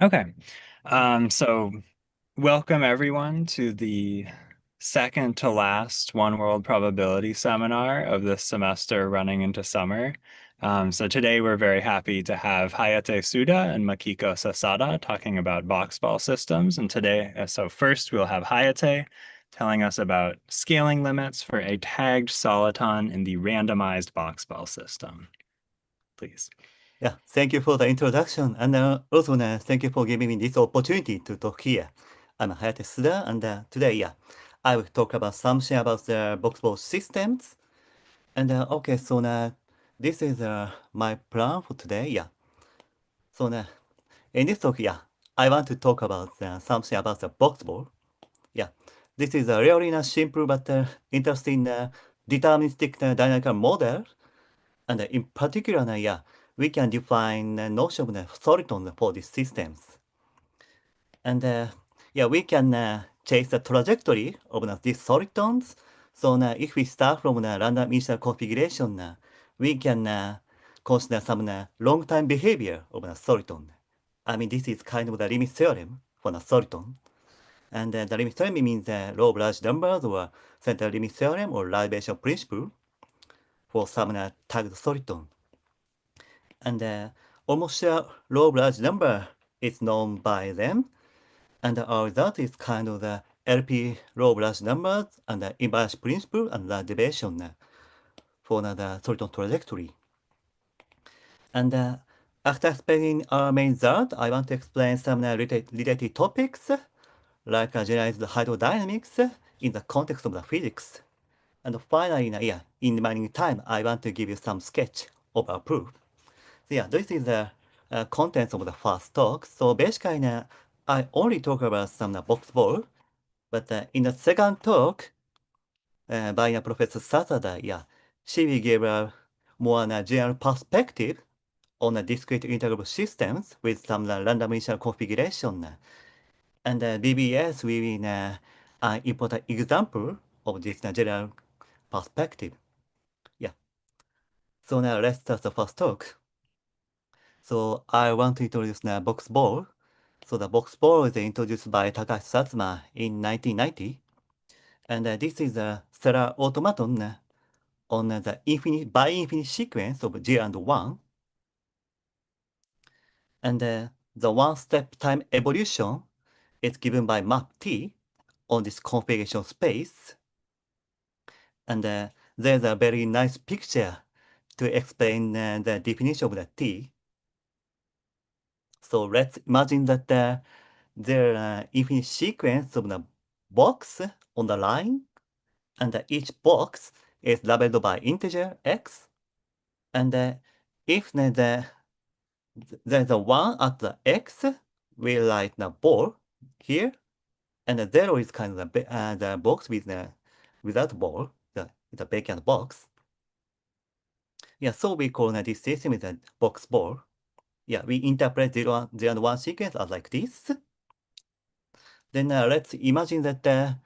Okay. So welcome everyone to the second to last One World Probability seminar of this semester running into summer. So today we're very happy to have Hayate Suda and Makiko Sasada talking about boxball systems. And today, so first we'll have Hayate telling us about scaling limits for a tagged soliton in the randomized boxball system. Please. Yeah, thank you for the introduction, and also thank you for giving me this opportunity to talk here. I'm Hayate Suda, and today, I will talk about something about the boxball systems. And okay, so this is my plan for today. Yeah, so in this talk, I want to talk about something about the boxball. Yeah, this is a really simple but interesting deterministic dynamical model. And in particular, we can define a notion of the soliton for these systems. And we can chase the trajectory of these solitons. So if we start from the random initial configuration, we can consider some long-time behavior of the soliton. I mean, this is kind of the limit theorem for the soliton. And the limit theorem means the law of large numbers or central limit theorem or derivation principle for some tagged soliton. And almost a law of large number is known by them. And our result is kind of the LP law of large numbers and the inverse principle and the deviation for the soliton trajectory. And after explaining our main result, I want to explain some related topics like generalized hydrodynamics in the context of the physics. And finally, in the remaining time, I want to give you some sketch of our proof. So this is the contents of the first talk. So basically, I only talk about some box ball, but in the second talk by Professor Sasada, she will give a more general perspective on the discrete integrable systems with some random initial configuration. And BBS will be an important example of this general perspective. Yeah. So now let's start the first talk. So I want to introduce the box ball. So the box ball is introduced by Takashi Satsuma in 1990. And this is a stellar automaton on the infinite by infinite sequence of 0 and 1. And the one-step time evolution is given by map T on this configuration space. And there's a very nice picture to explain the definition of the T. So let's imagine that there are infinite sequence of the box on the line, and each box is labeled by integer x. And if there's a 1 at the x, we write the ball here, and the 0 is kind of the box with without ball, the vacant box. Yeah, so we call this system is a box ball. Yeah, we interpret 0 and 1 sequence as like this. Then let's imagine that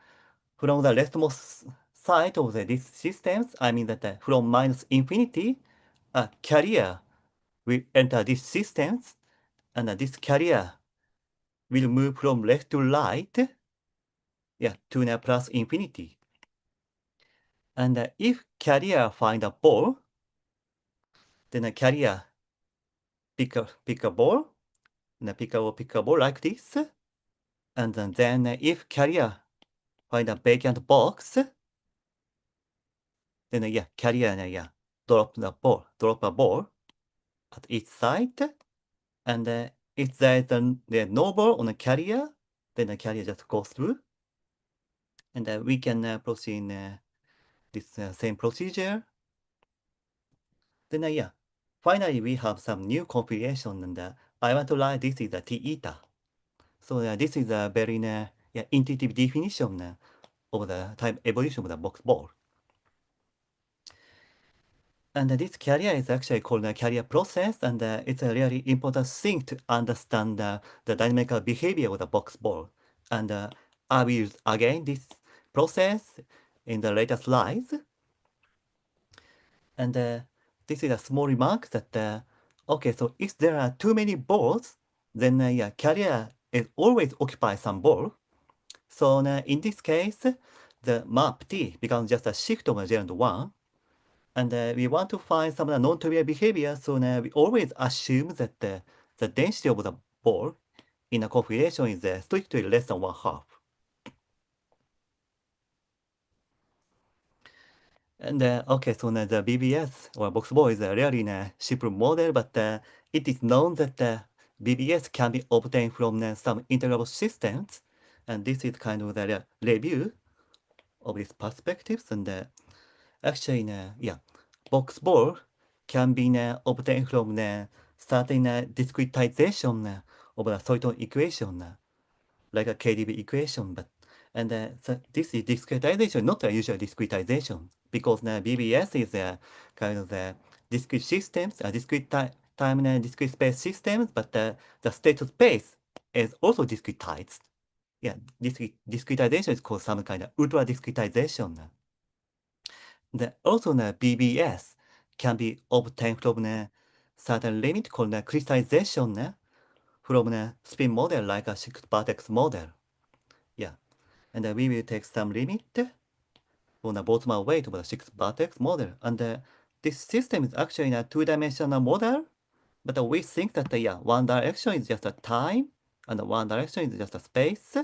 from the leftmost side of these systems, I mean that from minus infinity, a carrier will enter these systems, and this carrier will move from left to right, to plus infinity. And if carrier find a ball, then a carrier pick a ball, and pick a ball like this. And then if carrier find a vacant box, then carrier drop a ball at each side. And if there's no ball on a carrier, then the carrier just goes through. And we can proceed this same procedure. Then finally we have some new configuration, and I want to write this is a T eta. So this is a very intuitive definition of the time evolution of the box ball. And this carrier is actually called a carrier process, and it's a really important thing to understand the dynamical behavior of the box ball. And I will use again this process in the later slides. And this is a small remark that, okay, so if there are too many balls, then yeah, carrier is always occupy some ball. So in this case, the map T becomes just a shift of a gerund 1. And we want to find some non-trivial behavior, so we always assume that the density of the ball in a configuration is strictly less than 1/2. And okay, so the BBS or box ball is really a simple model, but it is known that BBS can be obtained from some integrable systems. And this is kind of the review of these perspectives. And actually, yeah, box ball can be obtained from certain discretization of a certain equation, like a KDB equation. But and so this is discretization, not a usual discretization, because BBS is kind of the discrete systems, discrete time and discrete space systems, but the state space is also discretized. Yeah, discretization is called some kind of ultra discretization. Also, BBS can be obtained from a certain limit called crystallization from a spin model like a six vertex model. Yeah, and we will take some limit from the Boltzmann weight of the six vertex model. And this system is actually a two-dimensional model, but we think that yeah, one direction is just a time, and one direction is just a space.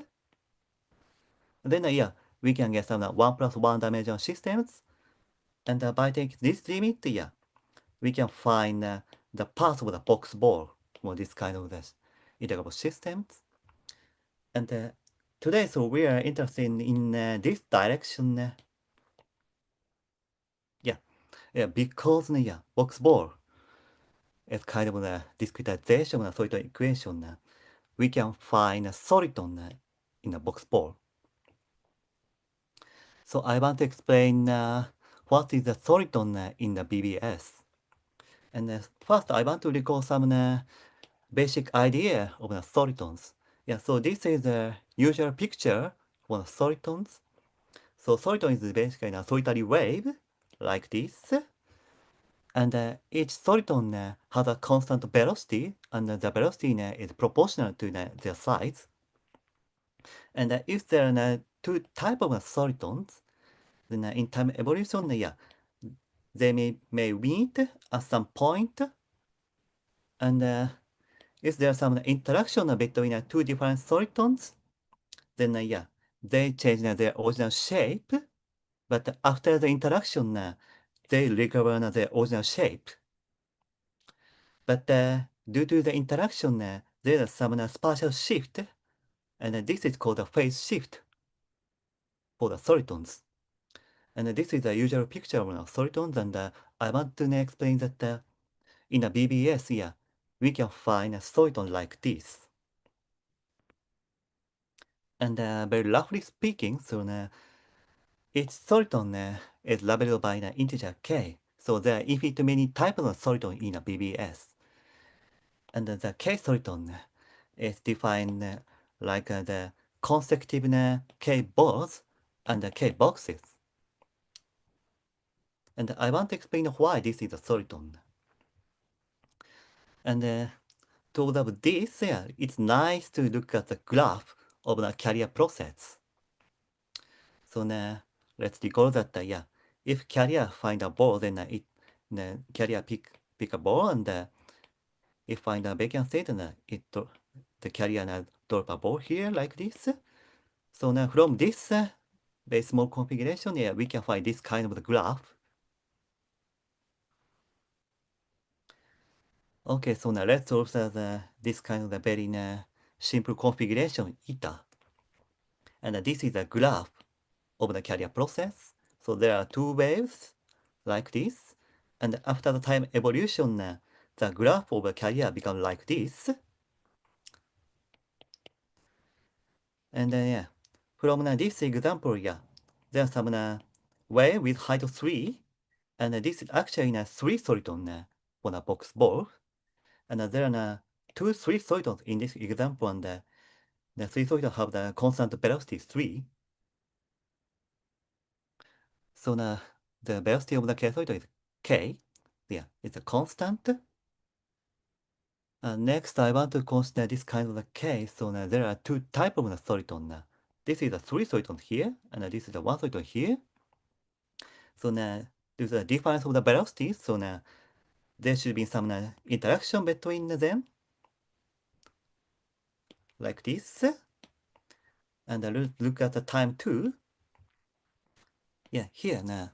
And then yeah, we can get some 1 plus 1 dimensional systems. And by taking this limit, yeah, we can find the path of the box ball for this kind of this integrable systems. And today, so we are interested in this direction. Yeah, yeah, because yeah, box ball is kind of the discretization of a solid equation. We can find a soliton in a box ball. So I want to explain what is the soliton in the BBS. And first, I want to recall some basic idea of the solitons. Yeah, so this is a usual picture for the solitons. So soliton is basically a solitary wave like this. And each soliton has a constant velocity, and the velocity is proportional to their size. And if there are two types of solitons, then in time evolution, yeah, they may meet at some point, and if there's some interaction between two different solitons, then yeah, they change their original shape, but after the interaction, they recover their original shape. But due to the interaction, there is some spatial shift, and this is called a phase shift for the solitons. And this is a usual picture of solitons, and I want to explain that in a BBS, yeah, we can find a soliton like this. And very roughly speaking, so each soliton is labeled by an integer k. So there are infinite many types of soliton in a BBS. And the k soliton is defined like the consecutive k balls and the k boxes. And I want to explain why this is a soliton. And to observe this, it's nice to look at the graph of the carrier process. So let's recall that yeah, if carrier find a ball, then carrier pick a ball, and if find a vacancy, then the carrier drop a ball here like this. So now from this very small configuration, yeah, we can find this kind of the graph. Okay, so now let's observe this kind of the very simple configuration eta. And this is a graph of the carrier process. So there are two waves like this. And after the time evolution, the graph of the carrier becomes like this. And yeah, from this example, yeah, there's some wave with height 3. And this is actually a 3 soliton on a box ball. And there are two 3 solitons in this example, and the 3 solitons have the constant velocity 3. So the velocity of the k soliton is k. Yeah, it's a constant. Next, I want to consider this kind of a case. So now there are two types of the soliton. This is a three soliton here, and this is a one soliton here. So now due to the difference of the velocities, so now there should be some interaction between them, like this. And look at the time too. Yeah, here now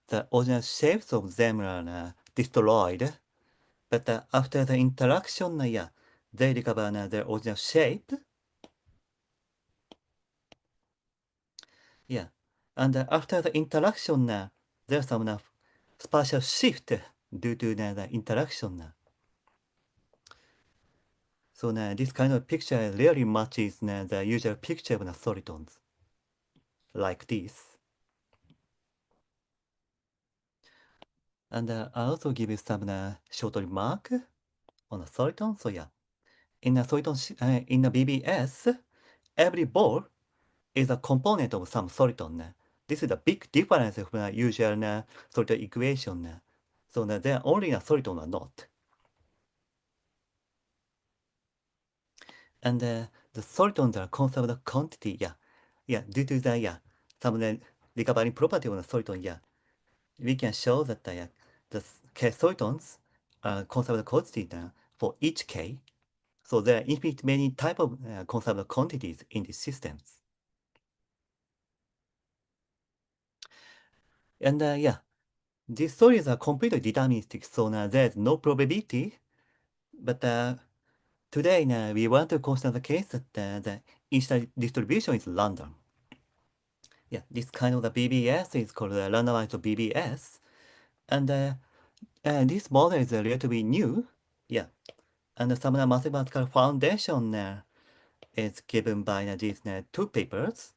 the original shapes of them are destroyed, but after the interaction, yeah, they recover their original shape. Yeah, and after the interaction, there's some spatial shift due to the interaction. So this kind of picture really matches the usual picture of the solitons, like this. And I also give you some short remark on the soliton. So yeah, in a soliton, in a BBS, every ball is a component of some soliton. This is a big difference from the usual soliton equation. So they are only a soliton or not. And the solitons are conserved quantity, yeah. Yeah, due to the, yeah, some recovering property of the soliton, yeah. We can show that the K solitons are conserved quantity for each K. So there are infinite many type of conserved quantities in these systems. And yeah, these stories are completely deterministic, so there's no probability. But today we want to consider the case that the initial distribution is random. Yeah, this kind of the BBS is called the randomized BBS. And this model is relatively new. Yeah, and some mathematical foundation is given by these two papers.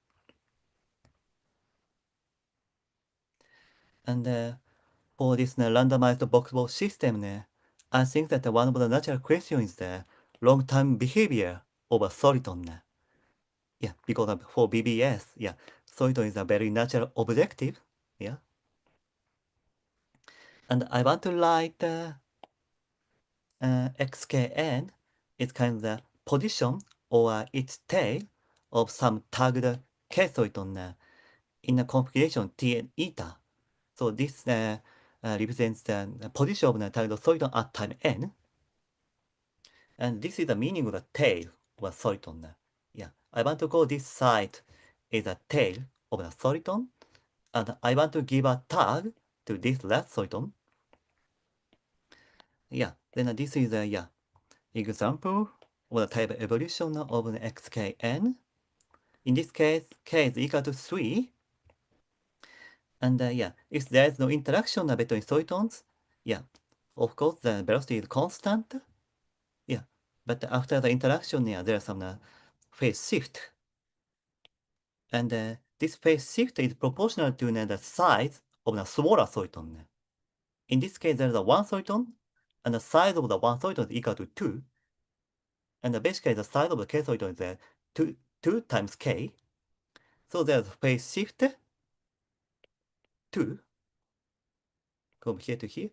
And for this randomized box system, I think that one of the natural questions is the long-term behavior of a soliton. Yeah, because for BBS, yeah, soliton is a very natural objective. Yeah, and I want to write xkn is kind of the position or its tail of some tagged k-soliton in a configuration T and eta. So this represents the position of the tagged soliton at time n. And this is the meaning of the tail of a soliton. Yeah, I want to call this side is a tail of the soliton. And I want to give a tag to this last soliton. Yeah, then this is a yeah example of the type evolution of an xkn. In this case, k is equal to 3. And yeah, if there is no interaction between solitons, yeah, of course the velocity is constant. Yeah, but after the interaction, yeah, there's some phase shift. And this phase shift is proportional to the size of the smaller soliton. In this case, there's a one soliton, and the size of the one soliton is equal to 2. And basically, the size of the k soliton is 2 times k. So there's phase shift 2 from here to here.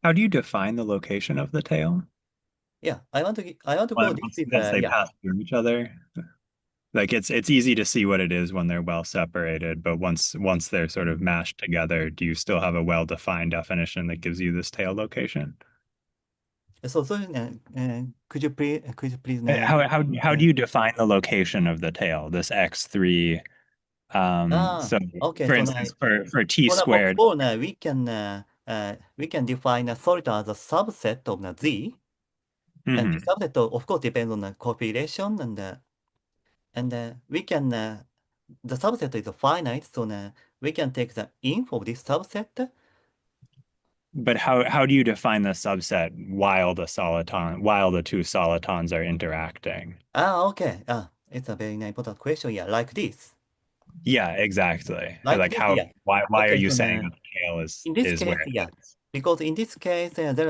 How do you define the location of the tail? Yeah, I want to call this is Once they yeah. pass through each other? Like it's easy to see what it is when they're well separated, but once they're sort of mashed together, do you still have a well-defined definition that gives you this tail location? So could you please How do you define the location of the tail, this X3? So okay. for So now instance, for T for the box squared. 4 now we can define a solid as a subset of the Z, and the Mhm. subset of course depends on the configuration and we can the subset is finite, so we can take the inf of this subset. But how do you define the subset while the two solitons are interacting? Okay. It's a very important question. Yeah, like this. Yeah, exactly. Like Like this, yeah. why are Okay, you so saying that the tail in this is case, where yeah, it is? because in this case, there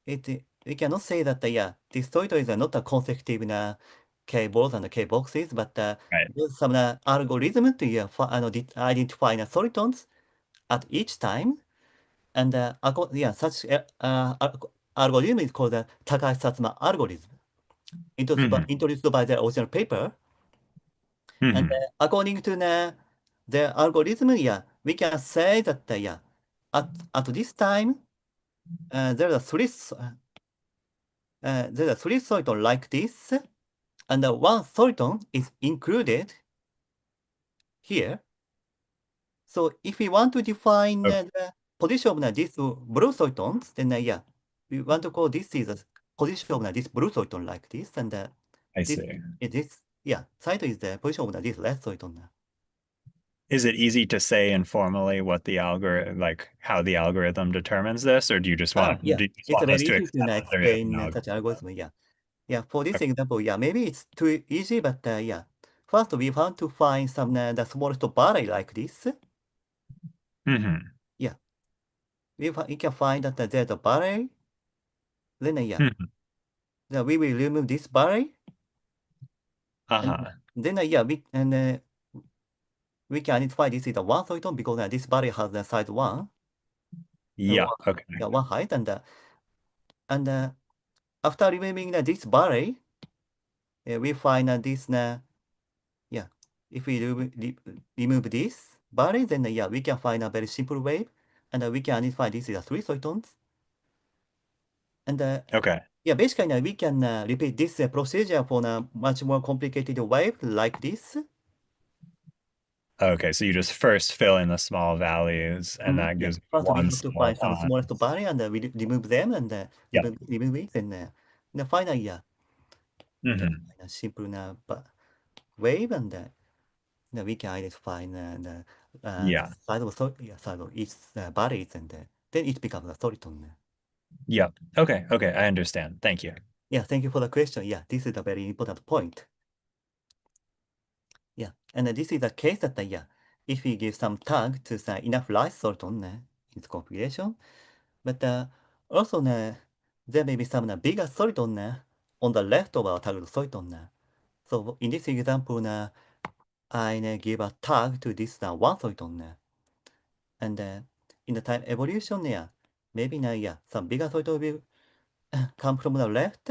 is we cannot say that, yeah, this toy is not a consecutive K balls and K boxes, but Right. there's some algorithm to identify solitons at each time. And yeah, such algorithm is called the Takai-Satsuma algorithm, Hmm. introduced by the original paper. And Hmm. according to the algorithm, yeah, we can say that yeah, at this time, there are there are three soliton like this, and one soliton is included here. So if we want to define Okay, the position of these blue solitons, then yeah, we want to call this is the position of this blue soliton like this, and I this see. this yeah side is the position of this red soliton. Is it easy to say informally what the algorithm, like how the algorithm determines this, or Yeah, do you just it's want us very to easy to accept that there is an explain such algorithm? algorithm. Yeah, yeah. For this Okay. example, yeah, maybe it's too easy, but yeah. First, we want to find some the smallest valley like this. Hmm. Yeah, we can find that there's a valley. Then yeah, Hmm. then we will remove this valley, and Uh-huh. then yeah, we can identify this is a one soliton because this valley has the size one, Yeah. Okay. yeah, one height, and after removing this valley, we find this yeah. If we remove this valley, then yeah, we can find a very simple wave, and we can identify this is a three solitons. And Okay. yeah, basically we can repeat this procedure for a much more complicated wave like this. Okay. So you just first fill in the small values, and that Yeah, gives you first we one have to find some soliton. smallest valley and we remove them and Yeah. remove it, and finally, yeah, we can Hmm. find a simple wave, and we can identify the Yeah. size of yeah, size of each valleys, and then it becomes a soliton. Yep. Okay. Okay. I understand. Thank you. Yeah, thank you for the question. Yeah, this is a very important point. Yeah, and this is a case that, yeah, if we give some tag to enough light soliton in its configuration, but also there may be some bigger soliton on the left of our tagged soliton. So in this example, I give a tag to this one soliton, and in the time evolution, yeah, maybe yeah, some bigger soliton will come from the left,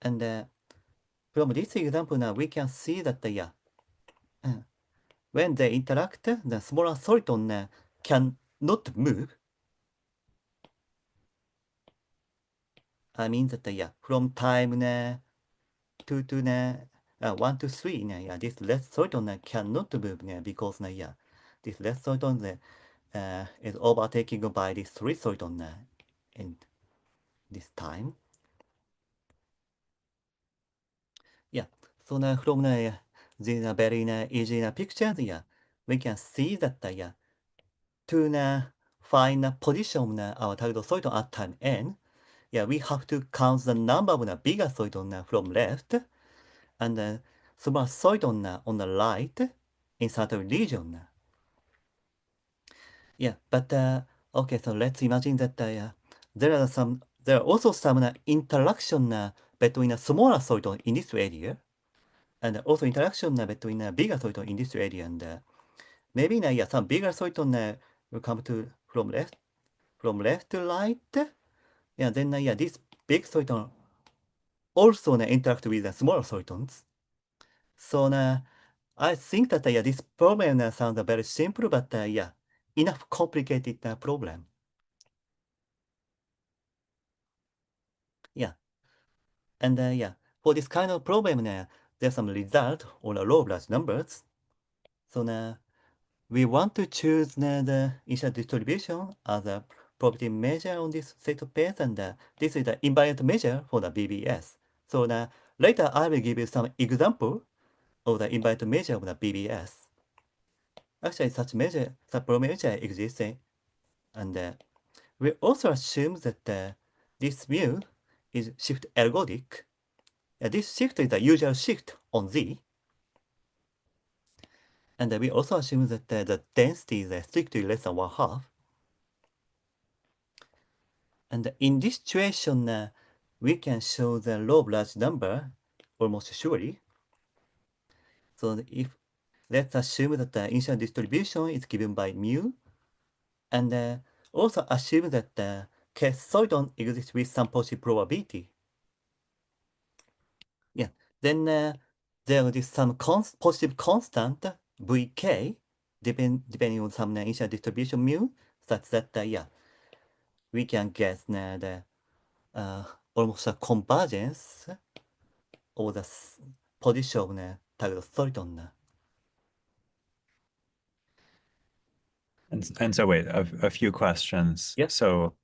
and from this example, we can see that, yeah, when they interact, the smaller soliton can not move. I mean that, yeah, from time to 1 to 3, yeah, this less soliton cannot move because, yeah, this less soliton is overtaken by this 3 soliton in this time. Yeah, so from these very easy pictures, yeah, we can see that, yeah, to find the position of our target soliton at time n, yeah, we have to count the number of the bigger soliton from left and small soliton on the right in certain region. Yeah, but okay, so let's imagine that there are also some interaction between a smaller soliton in this area and also interaction between a bigger soliton in this area, and maybe yeah, some bigger soliton will come to from left to right. Yeah, then yeah, this big soliton also interact with the smaller solitons. So I think that yeah, this problem sounds very simple, but yeah, enough complicated problem. Yeah, and yeah, for this kind of problem, there's some result on a law of large numbers. So we want to choose the initial distribution as a probability measure on this set of pairs, and this is the invariant measure for the BBS. So later I will give you some example of the invariant measure of the BBS. Actually, such problem measure exists, and we also assume that this mu is shift ergodic. This shift is the usual shift on Z, and we also assume that the density is strictly less than one half. And in this situation, we can show the law of large number almost surely. So if let's assume that the initial distribution is given by mu, and also assume that the case solidon exists with some positive probability. Yeah. Then there is some positive constant Vk depending on some initial distribution mu, such that yeah, we can get the uh, almost a convergence of the position of the target solidon. And so wait, a few questions. Yeah. So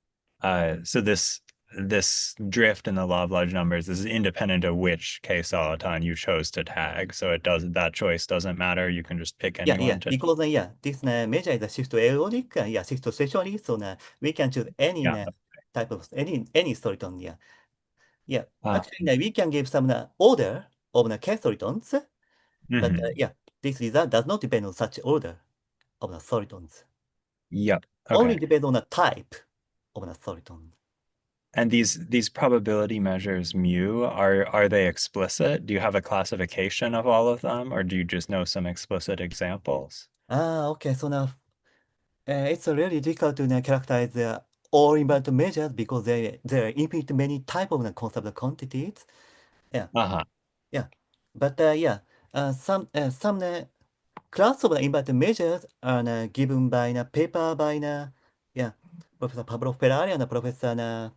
this drift in the law of large numbers is independent of which k soliton you chose to tag. So it does that choice doesn't matter. You can just pick Yeah, anyone to. because yeah, this measure is a shift to aerobic, yeah, shift to stationary, so we can choose any Yeah. type of any soliton, yeah. Yeah, Uh, actually, we can give some order of the K solitons, but mhm. yeah, this result does not depend on such order of the solitons. Yep. Only Okay. depends on the type of the soliton. And these probability measures mu are they explicit? Do you have a classification of all of them, or do you just know some explicit examples? Ah, okay, so now it's really difficult to characterize the all invariant measures because there are infinite many type of the concept quantities. Yeah, Uh-huh. yeah, but yeah, some class of the invariant measures are given by a paper by yeah, Professor Pablo Ferrari and Professor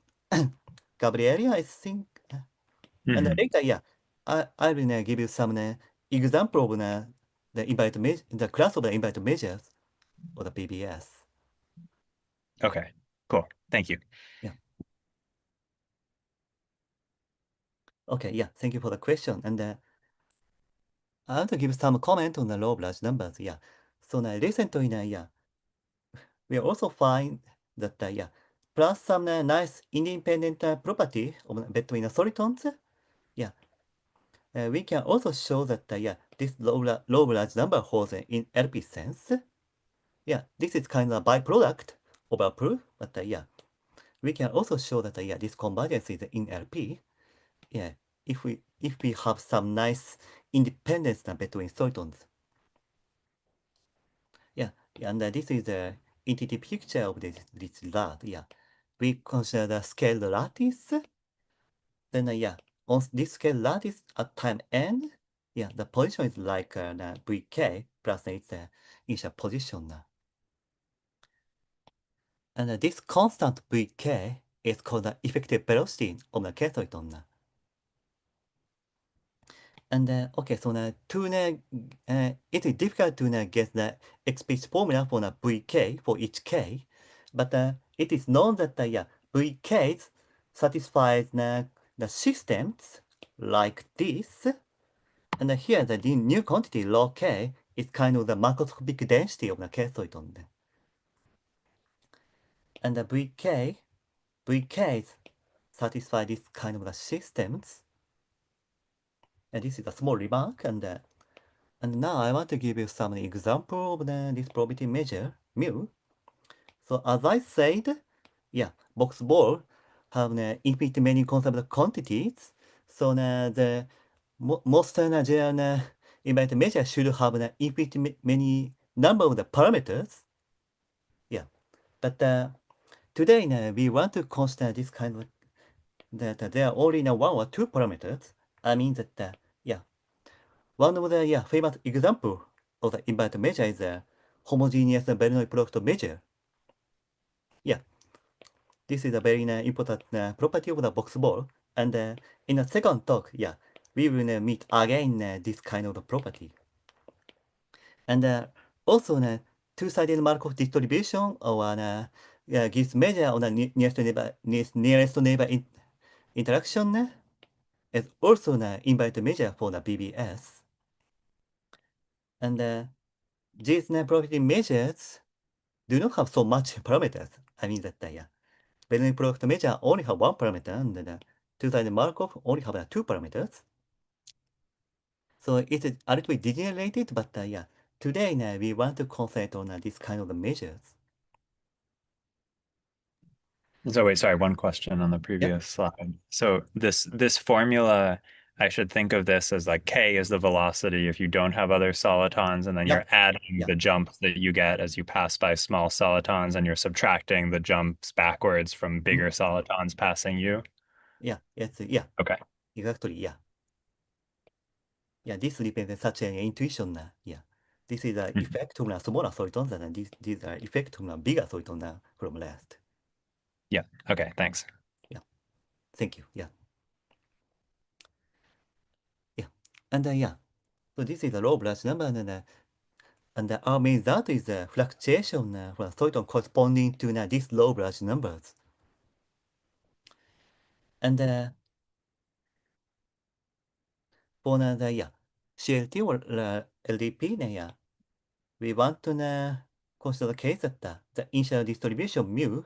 Gabrieli, I think. And Hmm. later, yeah, I will give you some example of the invariant measure, the class of the invariant measures of the PBS. Okay. Cool. Thank you. Yeah. Okay. Yeah. Thank you for the question. And I want to give some comment on the law of large numbers. Yeah. So recently, yeah, we also find that yeah, plus some nice independent property of, between the solitons. Yeah, we can also show that yeah, this law of large number holds in LP sense. Yeah, this is kind of a byproduct of our proof, but yeah, we can also show that yeah, this convergence is in LP. Yeah, if we have some nice independence between solitons. Yeah, and this is the entity picture of this lat. Yeah, we consider the scale lattice. Then yeah, on this scale lattice at time n, yeah, the position is like the vk plus its initial position. And this constant vk is called the effective velocity of the k soliton. And okay, so it is difficult to get the explicit formula for the Vk for each k, but it is known that yeah, Vks satisfies the systems like this. And here the new quantity log k is kind of the macroscopic density of the k soliton. And the Vks satisfy this kind of the systems. And this is a small remark, and now I want to give you some example of this probability measure, mu. So as I said, yeah, box ball have infinite many concept quantities. So the most general invariant measure should have an infinite many number of the parameters. Yeah, but today we want to consider this kind of that there are only one or two parameters. I mean that yeah, one of the yeah, famous example of the invariant measure is the homogeneous Bernoulli product measure. Yeah, this is a very important property of the box ball. And in the second talk, yeah, we will meet again this kind of property. And also, two-sided Markov distribution or yeah, gives measure on the nearest neighbor interaction is also an invariant measure for the BBS. And these property measures do not have so much parameters. I mean that yeah, Bernoulli product measure only have one parameter, and the two-sided Markov only have two parameters. So it is a little bit degenerated, but yeah, today we want to concentrate on this kind of measures. So wait, sorry, one question on the Yeah. previous slide. So this formula I should think of this as like K is the velocity if you don't have other solitons, and then Yeah, you're adding yeah, the jumps that you get as you pass by small solitons, and you're subtracting the jumps backwards from mm, bigger solitons passing you. yeah, yeah, Okay. exactly, yeah. Yeah, this represents such an intuition. Yeah, this is the Mhm. effect on a smaller solitons, and these are effect on a bigger soliton from last. Yeah. Okay. Thanks. Yeah, thank you. Yeah, yeah, and yeah. So this is a low branch number, and our main result is the fluctuation for a soliton corresponding to these low branch numbers. And for the yeah, CLT or LDP, yeah, we want to consider the case that the initial distribution mu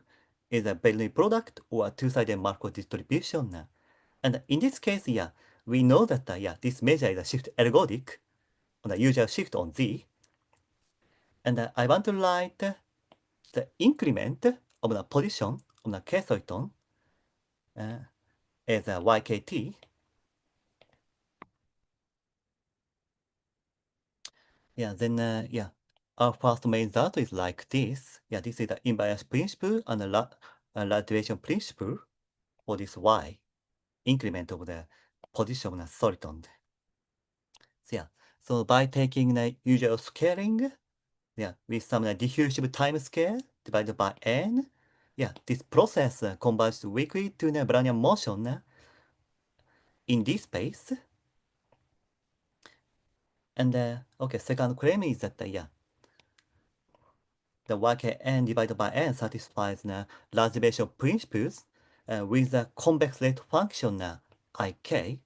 is a Bernoulli product or a two-sided Markov distribution. And in this case, yeah, we know that yeah, this measure is a shift ergodic on the usual shift on Z. And I want to write the increment of the position of the K soliton as a YKT. Yeah, then yeah, our first main result is like this. Yeah, this is the invariance principle and the radiation principle for this Y increment of the position of the soliton. So yeah, so by taking the usual scaling, yeah, with some diffusive time scale divided by n, yeah, this process converges weakly to the Brownian motion in this space. And okay, second claim is that yeah, the YKn divided by n satisfies the reservation principles with the convex rate function ik.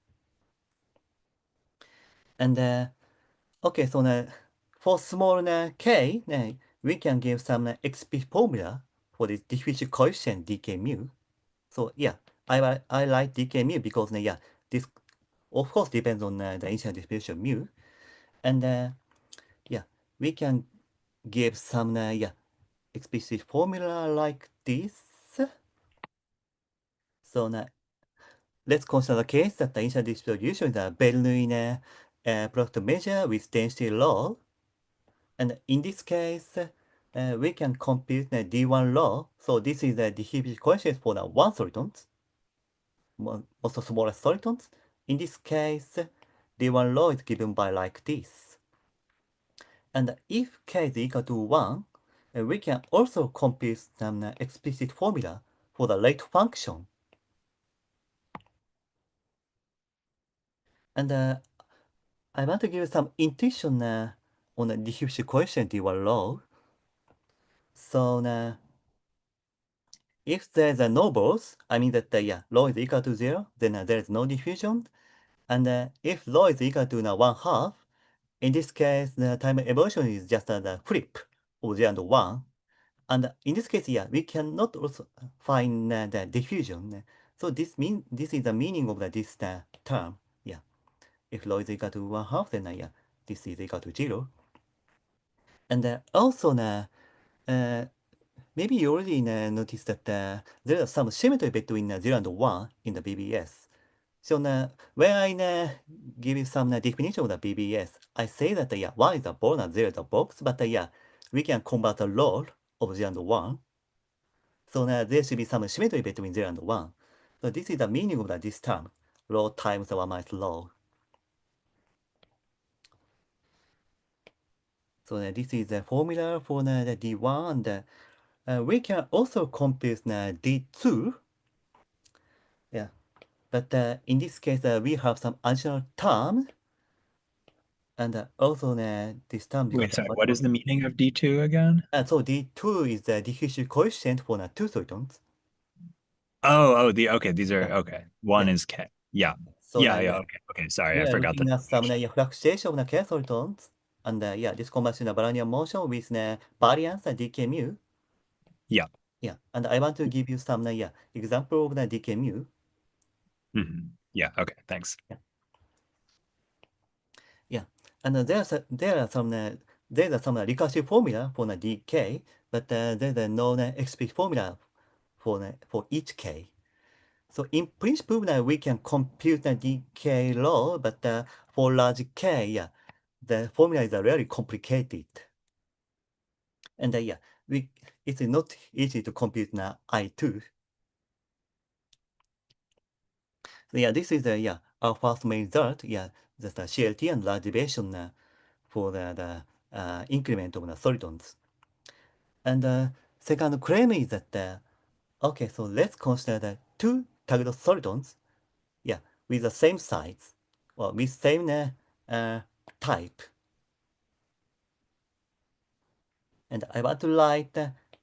And okay, so for small k, we can give some XP formula for this diffusion coefficient dk mu. So yeah, I like dk mu because yeah, this of course depends on the initial distribution mu. And yeah, we can give some yeah, explicit formula like this. So let's consider the case that the initial distribution is a Bernoulli product measure with density law. And in this case, we can compute the D1 law. So this is the distribution coefficient for the one solitons, also smaller solitons. In this case, D1 law is given by like this. And if k is equal to 1, we can also compute some explicit formula for the rate function. And I want to give some intuition on the diffusion coefficient D1 law. So if there's a no balls, I mean that yeah, rho is equal to 0, then there is no diffusion. And if rho is equal to 1/2, in this case, the time evolution is just the flip of 0 and 1. And in this case, yeah, we cannot also find the diffusion. So this is the meaning of this term. Yeah, if rho is equal to 1/2, then yeah, this is equal to 0. And also, maybe you already noticed that there is some symmetry between 0 and 1 in the BBS. So when I give you some definition of the BBS, I say that yeah, 1 is a ball and 0 is a box, but yeah, we can convert the role of 0 and 1. So there should be some symmetry between 0 and 1. So this is the meaning of this term, rho times 1 minus rho. So this is the formula for the D1, and we can also compute D2. Yeah, but in this case, we have some additional term, and also this term Wait, becomes sorry, what multiple. is the meaning of D2 again? So D2 is the diffusion coefficient for the two solitons. Okay, these are Yeah, okay. One yeah. is K. Yeah. So Yeah, yeah, yeah, okay. Okay, sorry, I we are forgot the looking at some notation. fluctuation of the K solitons, and yeah, this combines the Brownian motion with the variance and dk mu. Yeah. Yeah, and I want to give you some yeah, example of the dk mu. Yeah, okay, thanks. Yeah, yeah. And there are some recursive formula for the dk, but there's no explicit formula for each k. So in principle, we can compute the decay law, but for large k, yeah, the formula is really complicated. And yeah, it's not easy to compute now I2. So yeah, this is yeah, our first main result. Yeah, that's the CLT and large deviation for the increment of the solitons. And the second claim is that okay, so let's consider the two target solitons, yeah, with the same size or with same uh, type. And I want to write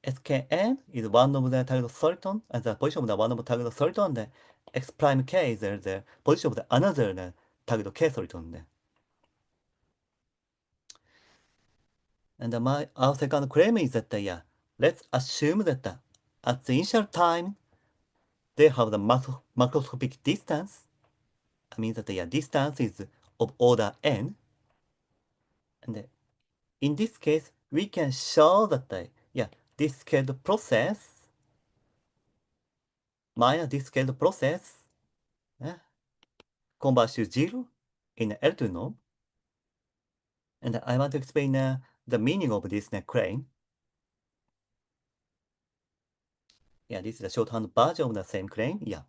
skn is one of the target soliton, and the position of the one of the target soliton, the x prime k is the position of the another target k soliton. And our second claim is that yeah, let's assume that at the initial time they have the macroscopic distance. I mean that yeah, distance is of order n, and in this case we can show that yeah, this scaled process minus this scaled process uh, converge to 0 in L2 norm. And I want to explain the meaning of this claim. Yeah, this is the shorthand version of the same claim. Yeah.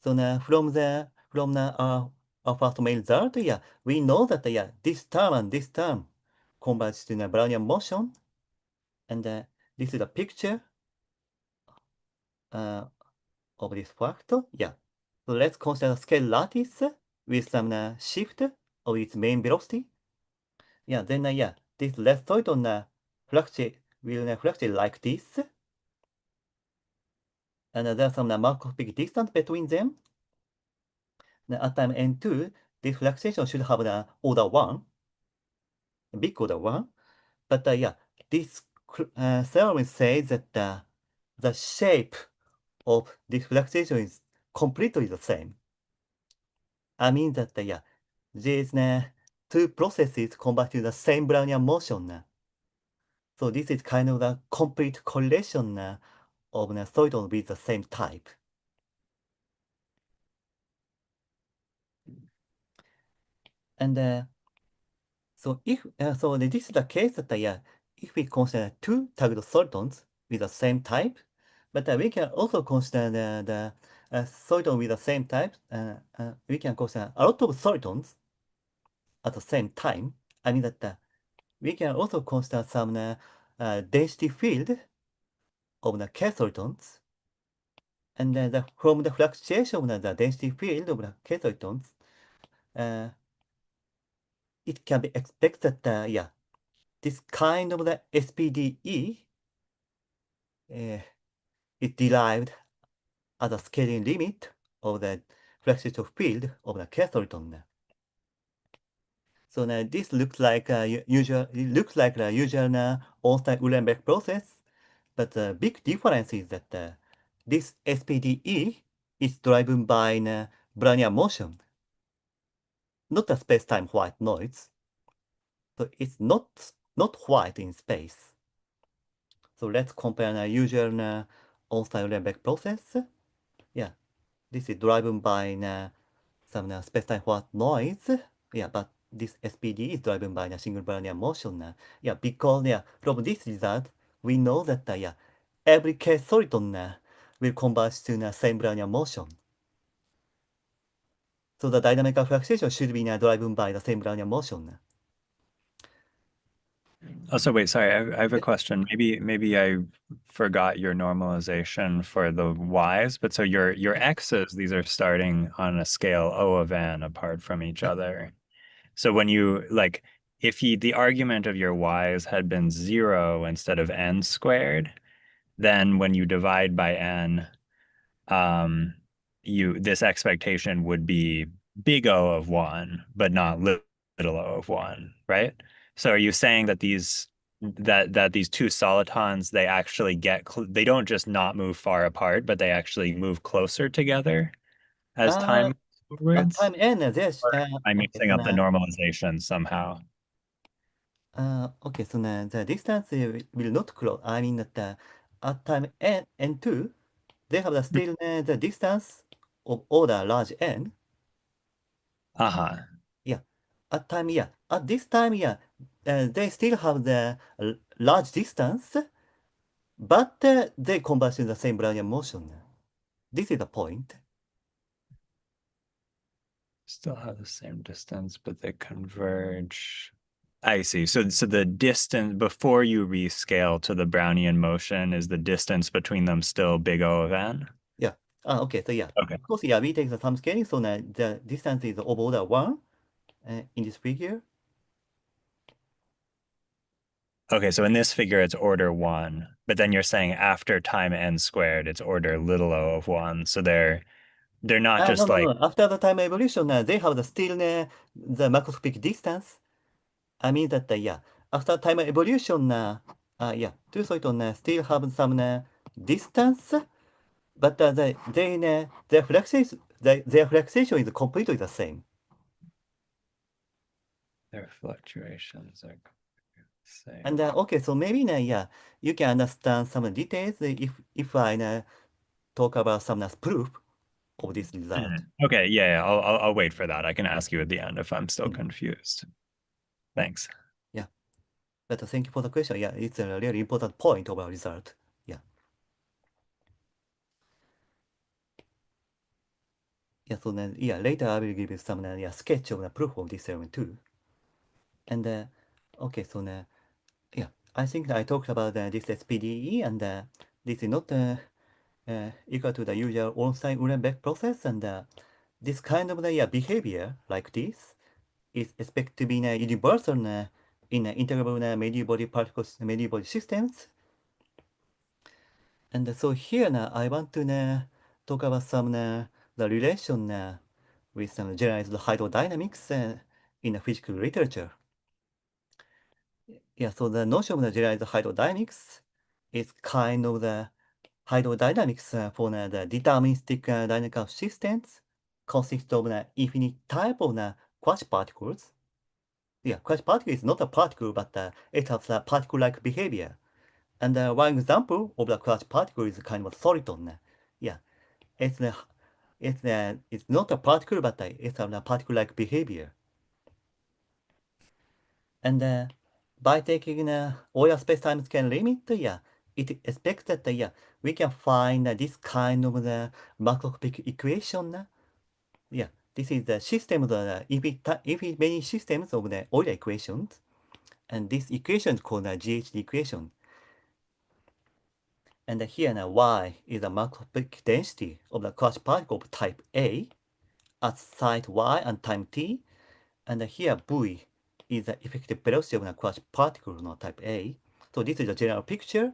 So now from our first main result, yeah, we know that yeah, this term and this term converge to the Brownian motion, and this is a picture uh, of this fact. Yeah. So let's consider scale lattice with some shift of its main velocity. Yeah, then yeah, this left side on fluctuate will fluctuate like this, and there's some macroscopic distance between them. Now, at time n2, this fluctuation should have the order 1, big order 1. But yeah, this theorem says that the shape of this fluctuation is completely the same. I mean that yeah, these two processes converge to the same Brownian motion. So this is kind of the complete correlation of the solidon with the same type. And so if so this is the case that yeah, if we consider two target solitons with the same type, but we can also consider the soliton with the same type. We can consider a lot of solitons at the same time. I mean that we can also consider some density field of the k solitons, and from the fluctuation of the density field of the k solitons, uh, it can be expected that yeah, this kind of the SPDE is derived as a scaling limit of the fluctuator field of the Kesselton. So now this looks like a usual. It looks like the usual Ornstein-Uhlenbeck process, but the big difference is that this SPDE is driven by Brownian motion, not a space-time white noise. So it's not white in space. So let's compare the usual Ornstein-Uhlenbeck process. Yeah, this is driven by some space-time white noise. Yeah, but this SPD is driven by the single Brownian motion. Yeah, because yeah, from this result, we know that yeah, every K soliton will converge to the same Brownian motion. So the dynamical fluctuation should be driven by the same Brownian motion. Oh, so wait, sorry, I have a Yeah. question. Maybe I forgot your normalization for the y's, but so your x's, these are starting on a scale O of n apart from each Yeah. other. So when you like, if the argument of your y's had been 0 instead of n squared, then when you divide by n, um, this expectation would be big O of 1, but not little O of 1, right? So are you saying that these two solitons, they actually they don't just not move far apart, but they actually move closer together as Uh, time moves at forwards? time n, there's Or am I okay, mixing so up the normalization somehow? okay, so the distance will not close. I mean that at time n, n2, they have still the distance of order large n. Uh-huh. Yeah, at this time, they still have the large distance, but they converge in the same Brownian motion. This is the point. Still have the same distance, but they converge. I see. So the distance before you rescale to the Brownian motion is the distance between them still big O of n? Yeah. Okay. So Okay. of course, we take the sum scaling. So now the distance is of order one in this figure. Okay, so in this figure it's order one, but then you're saying after time n squared, it's order little o of one. So they're not No, just no, like no. After the time evolution, they have the still the macroscopic distance. I mean that after time evolution, two cycles still have some distance, but their flexation is completely the same. their fluctuations are the And same. okay, so maybe you can understand some details if I talk about some proof of this result. Okay, yeah, I'll wait for that. I can ask you at the end if I'm still Mm, confused. Thanks. yeah, but thank you for the question. Yeah, it's a really important point of our result. Yeah, so then later I will give you some sketch of the proof of this theorem too. And okay, so I think I talked about this SPDE, and this is not equal to the usual Ornstein-Uhlenbeck process, and this kind of behavior like this is expected to be universal in integrable medieval particles, medieval systems. And so here I want to talk about some the relation with some generalized hydrodynamics in the physical literature. Yeah, so the notion of the generalized hydrodynamics is kind of the hydrodynamics for the deterministic dynamical systems consists of the infinite type of quasi particles. Yeah, quasi particle is not a particle, but it has a particle-like behavior. And one example of the quasi particle is kind of a soliton. Yeah, it's it's not a particle, but it has a particle-like behavior. And by taking Euler space-time scale limit, it expects that we can find this kind of the macroscopic equation. Yeah, this is the system of the infinite many systems of the Euler equations, and this equation is called the GHD equation. And here now Y is the macroscopic density of the quasi particle of type A at site Y and time t, and here V is the effective velocity of the quasi particle type A. So this is the general picture.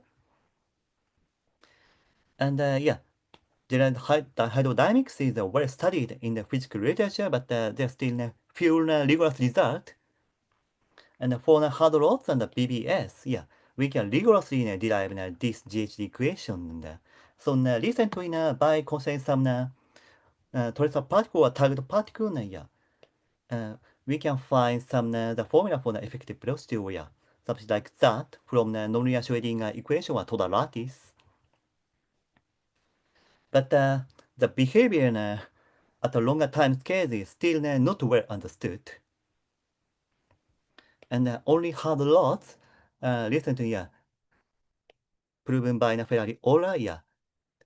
And general hydrodynamics is well studied in the physical literature, but there's still few rigorous results. And for the hard rods and the BBS, we can rigorously derive this GHD equation. So recently, by considering some tracer particle or target particle, we can find some the formula for the effective velocity or something like that from the nonlinear Schrödinger equation or total lattice. But the behavior at a longer time scale is still not well understood. And only hard rods recently proven by Ferrari Ola,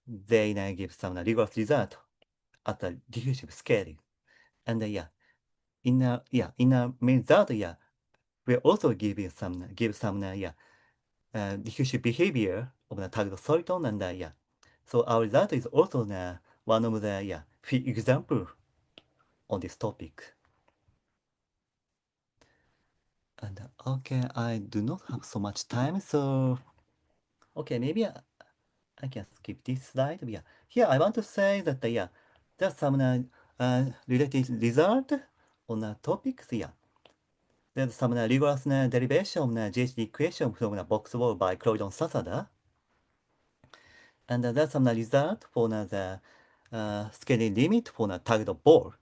they give some rigorous result at a diffusive scale. And in a main result, we also give some diffusive behavior of the target soliton, and so our result is also one of the few example on this topic. And okay, I do not have so much time, so okay, maybe I can skip this slide. Yeah, here I want to say that there's some related result on the topics. Yeah, there's some rigorous derivation of the GHD equation from the box wall by Croydon Sasada, and there's some result for the scaling limit for the target ball.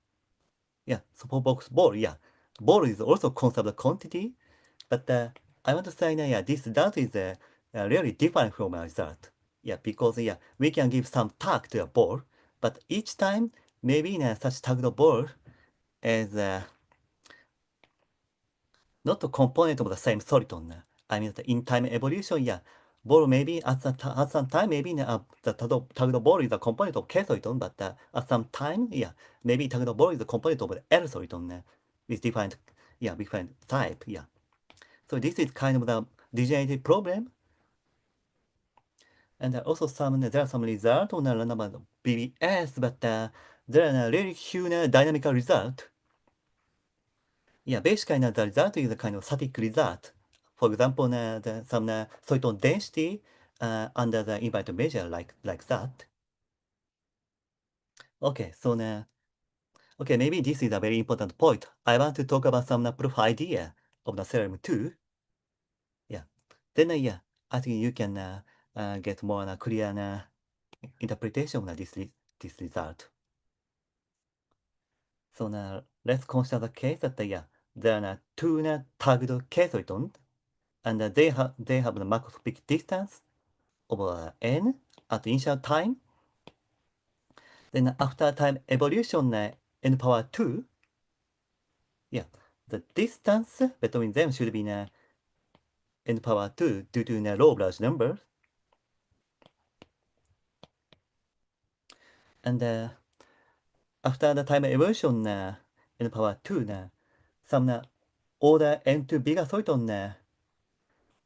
Yeah, so for box ball, ball is also conserved quantity, but I want to say this result is really different from our result. Yeah, because yeah, we can give some tag to a ball, but each time maybe such tagged ball is not a component of the same soliton. I mean, in time evolution, yeah, ball maybe at some time maybe the tagged ball is a component of K soliton, but at some time, yeah, maybe tagged ball is a component of the L soliton with different type, yeah. So this is kind of the degenerative problem. And also there are some results on a random BBS, but there are really few dynamical result. Yeah, basically the result is a kind of static result. For example, some Soiton density under the invite measure like that. Okay, so okay, maybe this is a very important point. I want to talk about some proof idea of the theorem too. Yeah, then yeah, I think you can get more clear interpretation of this result. So now let's consider the case that yeah, there are two tagged K-solitons, and they have the macroscopic distance over n at initial time. Then after time evolution n power 2, yeah, the distance between them should be n power 2 due to law of large numbers. And after the time evolution n power 2, some order n2 bigger soliton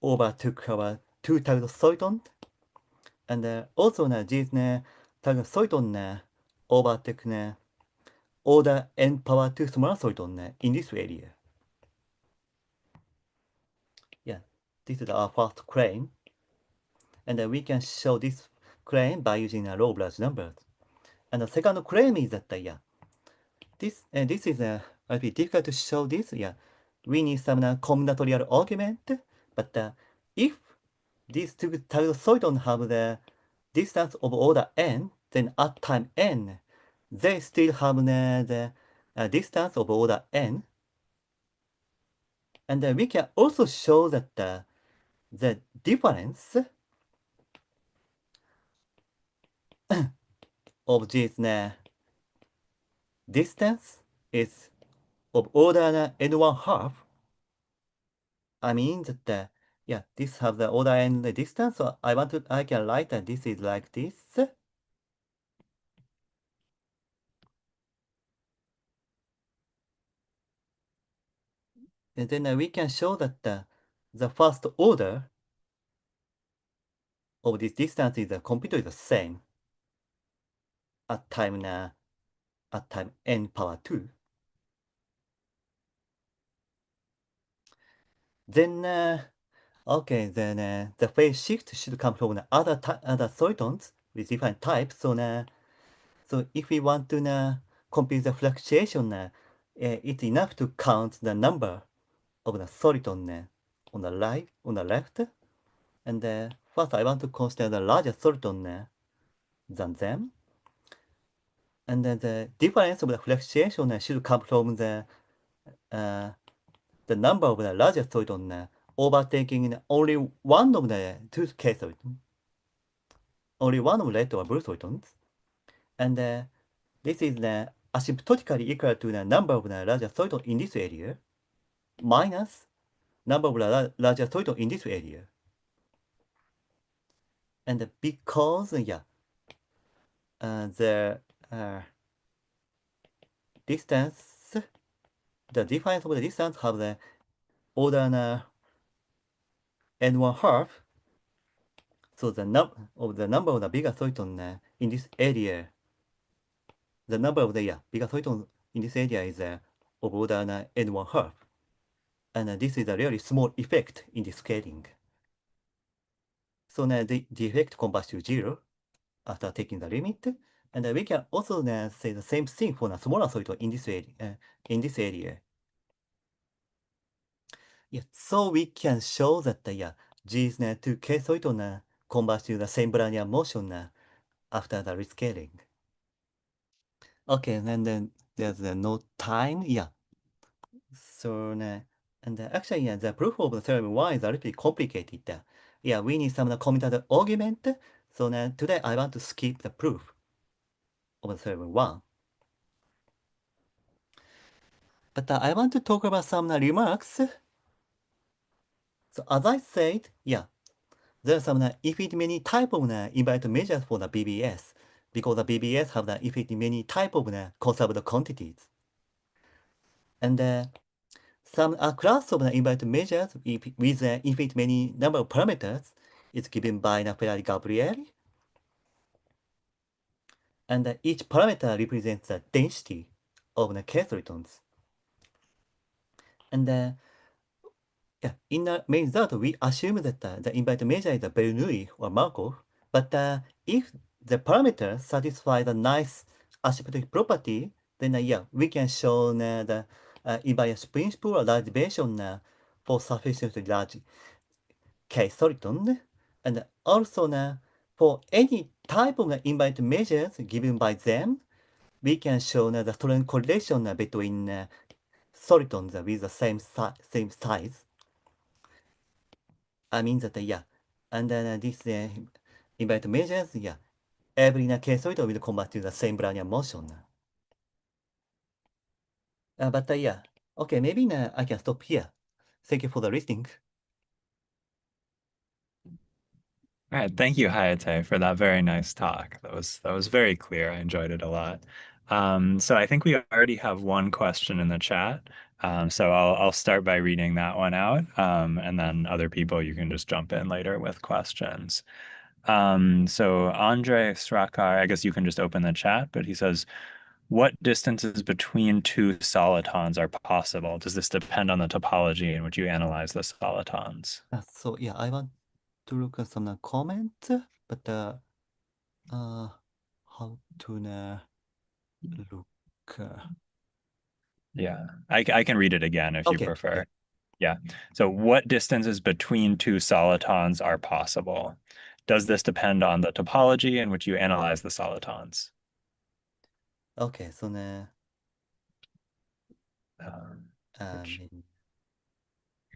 overtook our two tagged soliton. And also these tagged soliton overtook order n power 2 smaller soliton in this area. Yeah, this is our first claim. And we can show this claim by using a law of large numbers. And the second claim is that, yeah, this is a bit difficult to show this. Yeah, we need some combinatorial argument. But if these two tagged solitons have the distance of order n, then at time n, they still have the distance of order n. And we can also show that the difference of this distance is of order n1 half. I mean that yeah, this have the order n distance. So I can write that this is like this. And then we can show that the first order of this distance is completely the same at time n power 2. Then okay, then the phase shift should come from other solitons with different types. So if we want to compute the fluctuation, it's enough to count the number of the soliton on the left. And first I want to consider the larger soliton than them. And then the difference of the fluctuation should come from the number of the larger soliton overtaking only one of the two case solitons, only one of red or blue solitons. And this is asymptotically equal to the number of the larger solitons in this area minus number of the larger solitons in this area. And because yeah, the distance, the difference of the distance have the order n1 half, so the number of the bigger soliton in this area, the number of the bigger soliton in this area is of order n1 half, and this is a really small effect in the scaling. So the effect converges to 0 after taking the limit, and we can also say the same thing for the smaller soliton in this area. Yeah, so we can show that these two K soliton converge to the same Brownian motion after the rescaling. Okay, and then there's no time. Yeah. So and actually, the proof of the theorem 1 is a little bit complicated. Yeah, we need some commutative argument. So today I want to skip the proof of the theorem 1. But I want to talk about some remarks. So as I said, yeah, there are some infinite many type of invariant measures for the BBS because the BBS have the infinite many type of conserved quantities. And some class of the invariant measures with infinite many number of parameters is given by Ferrari-Gabriel. And each parameter represents the density of the k solitons. And yeah, in the main result, we assume that the invariant measure is a Bernoulli or Markov. But if the parameter satisfy the nice asymptotic property, then yeah, we can show the invariance principle or large version for sufficiently large k soliton. And also for any type of invariant measures given by them, we can show the strong correlation between solitons with the same size. I mean that, yeah. And then this invariant measures, yeah. Every k soliton will convert to the same Brownian motion. But yeah. Okay, maybe I can stop here. Thank you for the listening. All right, thank you, Hayate, for that very nice talk. That was very clear. I enjoyed it a lot. So I think we already have one question in the chat. So I'll start by reading that one out, and then other people you can just jump in later with questions. So Andre Strakar, I guess you can just open the chat, but he says, "What distances between two solitons are possible? Does this depend on the topology in which you analyze the solitons?" So yeah, I want to look at some comments, but uh, how to look? Yeah, I can read it again if you Okay, prefer. okay, Yeah. So what distances between two solitons are possible? Does this depend on the topology in which you analyze the solitons? okay. So Which maybe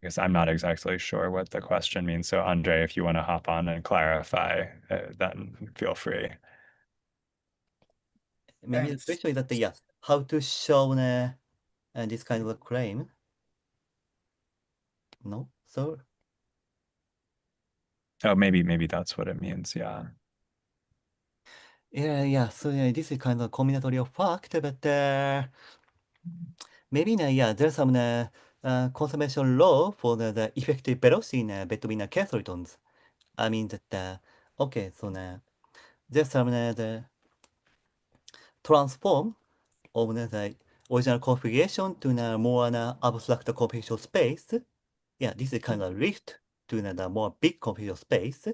I guess I'm not exactly sure what the question means. So Andre, if you want to hop on and clarify, then feel free. maybe the question is that yeah, how to show this kind of a claim? No, so Oh, maybe that's what it means. Yeah. yeah. So this is kind of a combinatory of fact, but maybe yeah, there's some conservation law for the effective velocity between the k solitons. I mean that okay, so there's some the transform of the original configuration to the more abstract configuration space. Yeah, this is kind of lift to the more big configuration space.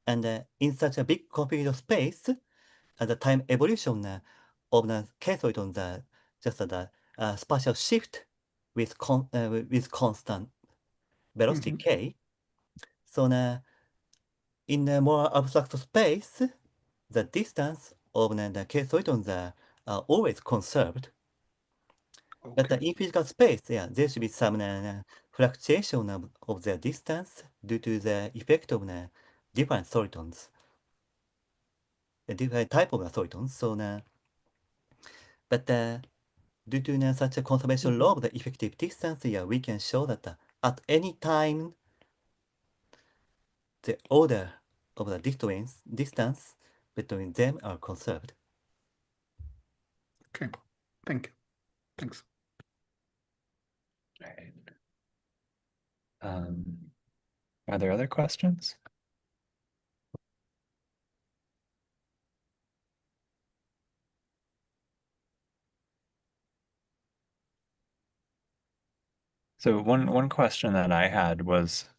And in such a big configuration space, the time evolution of the k soliton just the spatial shift with constant velocity Mhm. k. So in a more abstract space, the distance of the k solitons are always conserved. But Okay. in physical space, yeah, there should be some fluctuation of their distance due to the effect of different solitons, the different type of solitons. So, but due to such a conservation law of the effective distance, yeah, we can show that at any time the order of the distance between them are conserved. Okay. Thank you. Thanks. Right. Um, are there other questions? So one question that I had was,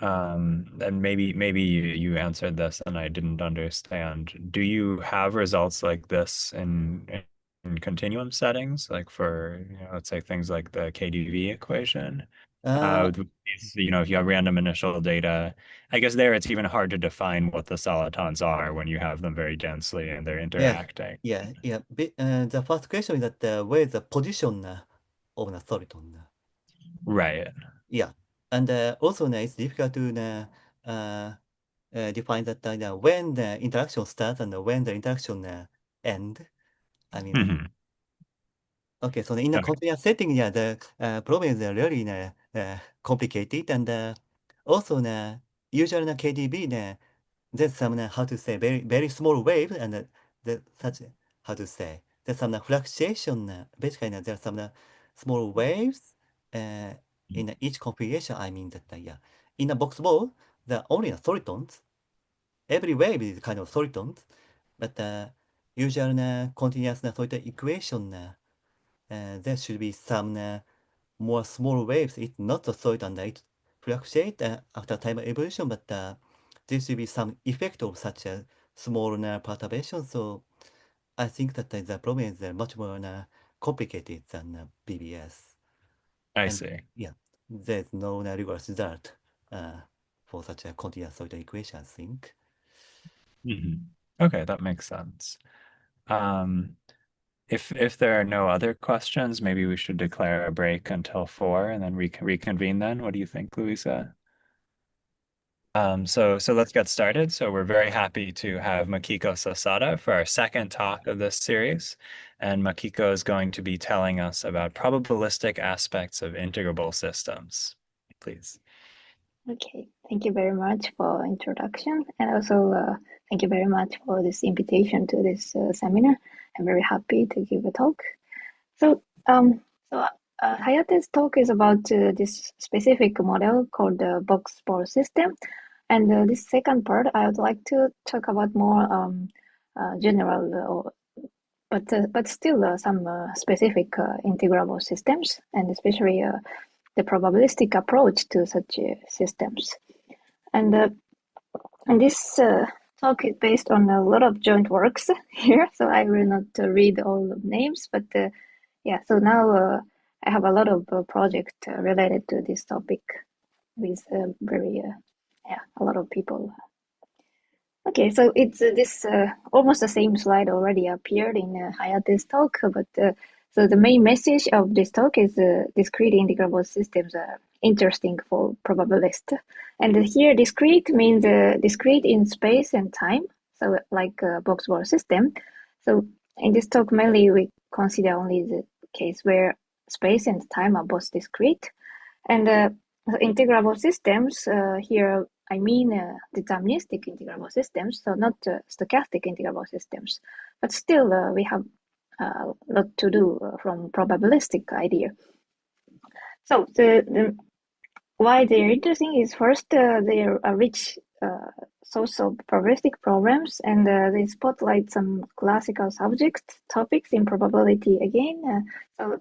and maybe you answered this and I didn't understand. Do you have results like this in continuum settings, like for, let's say things like the KdV equation? Uh, If you have random initial data, I guess there it's even hard to define what the solitons are when you have them very densely and they're yeah, interacting. yeah. The first question is that where is the position of the soliton? Right. Yeah, and also it's difficult to define that when the interaction starts and when the interaction end. I mean, okay, so in a Okay, continuous setting, yeah, the problem is really complicated, and also usually in KDB, there's some how to say very small wave, and the such how to say there's some fluctuation. Basically, there's some small waves uh, in each configuration. I mean that yeah, in a box ball, the only solitons. Every wave is kind of solitons, but usually continuous solitary equation. There should be some more small waves. It's not so solid and it fluctuate after time evolution, but there should be some effect of such a small perturbation. So I think that the problem is much more complicated than BBS. I And see. yeah, there's no rigorous result for such a continuous solitary equation, I think. Okay, that makes sense. Um, if there are no other questions, maybe we should declare a break until 4 and then reconvene then. What do you think, Louisa? So let's get started. So we're very happy to have Makiko Sasada for our second talk of this series. And Makiko is going to be telling us about probabilistic aspects of integrable systems. Please. Okay, thank you very much for introduction, and also thank you very much for this invitation to this seminar. I'm very happy to give a talk. So, Hayate's talk is about this specific model called the box ball system, and this second part I would like to talk about more general, but still some specific integrable systems, and especially the probabilistic approach to such systems. And this talk is based on a lot of joint works here, so I will not read all the names, but yeah, so now I have a lot of projects related to this topic with a lot of people. Okay, so it's this almost the same slide already appeared in Hayate's talk, but so the main message of this talk is discrete integrable systems are interesting for probabilists. And here discrete means discrete in space and time, so like a box ball system. So in this talk, mainly we consider only the case where space and time are both discrete. And integrable systems, here I mean deterministic integrable systems, so not stochastic integrable systems. But still, we have a lot to do from probabilistic idea. So why they're interesting is first they're a rich source of probabilistic problems, and they spotlight some classical subject topics in probability again. So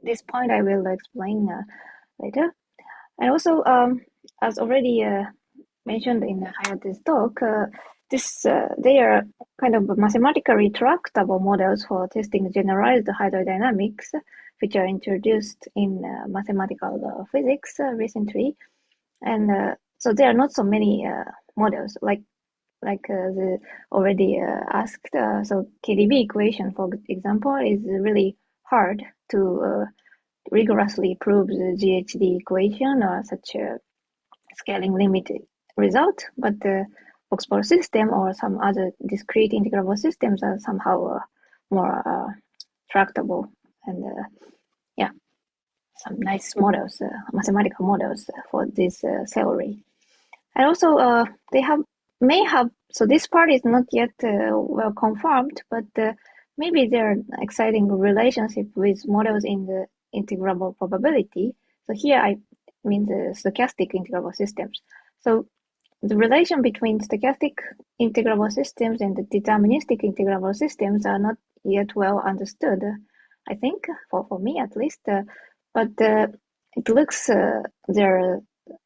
this point I will explain later. And also, as already mentioned in Hayate's talk, they are kind of mathematically tractable models for testing generalized hydrodynamics, which are introduced in mathematical physics recently. And so there are not so many models like the already asked. So KDB equation, for example, is really hard to rigorously prove the GHD equation or such a scaling limit result, but the Box-Ball system or some other discrete integrable systems are somehow more tractable and yeah, some nice models, mathematical models for this theory. And also they may have, so this part is not yet well confirmed, but maybe there are exciting relationship with models in the integrable probability. So here I mean the stochastic integrable systems. So the relation between stochastic integrable systems and the deterministic integrable systems are not yet well understood, I think, for me at least. But it looks there are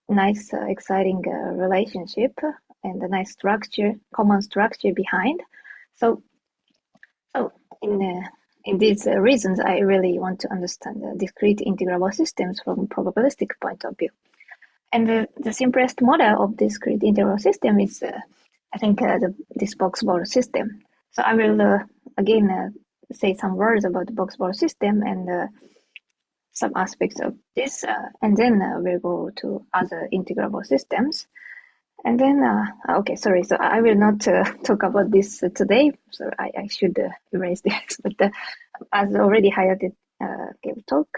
nice, exciting relationship and a nice structure, common structure behind. So in these reasons, I really want to understand the discrete integrable systems from probabilistic point of view. And the simplest model of discrete integral system is, I think, this box-ball system. So I will again say some words about the box-ball system and some aspects of this, and then we'll go to other integrable systems. And then, okay, sorry. So I will not talk about this today. So I should erase this. But as already Hayate gave talk,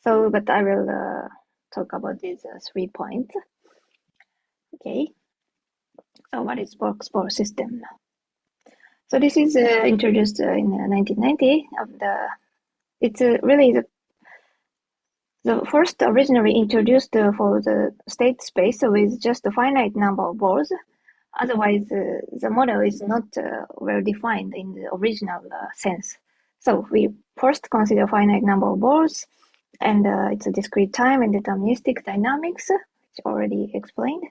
so but I will talk about these 3 points. Okay. So what is box score system? So this is introduced in 1990. It's really the first originally introduced for the state space with just a finite number of balls. Otherwise, the model is not well defined in the original sense. So we first consider finite number of balls, and it's a discrete time and deterministic dynamics, which already explained.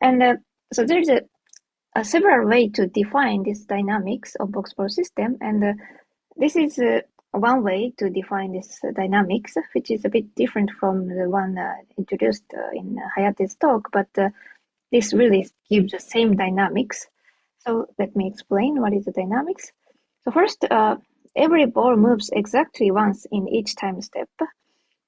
And so there's a several way to define this dynamics of box ball system, and this is one way to define this dynamics, which is a bit different from the one introduced in Hayate's talk, but this really gives the same dynamics. So let me explain what is the dynamics. So first, every ball moves exactly once in each time step,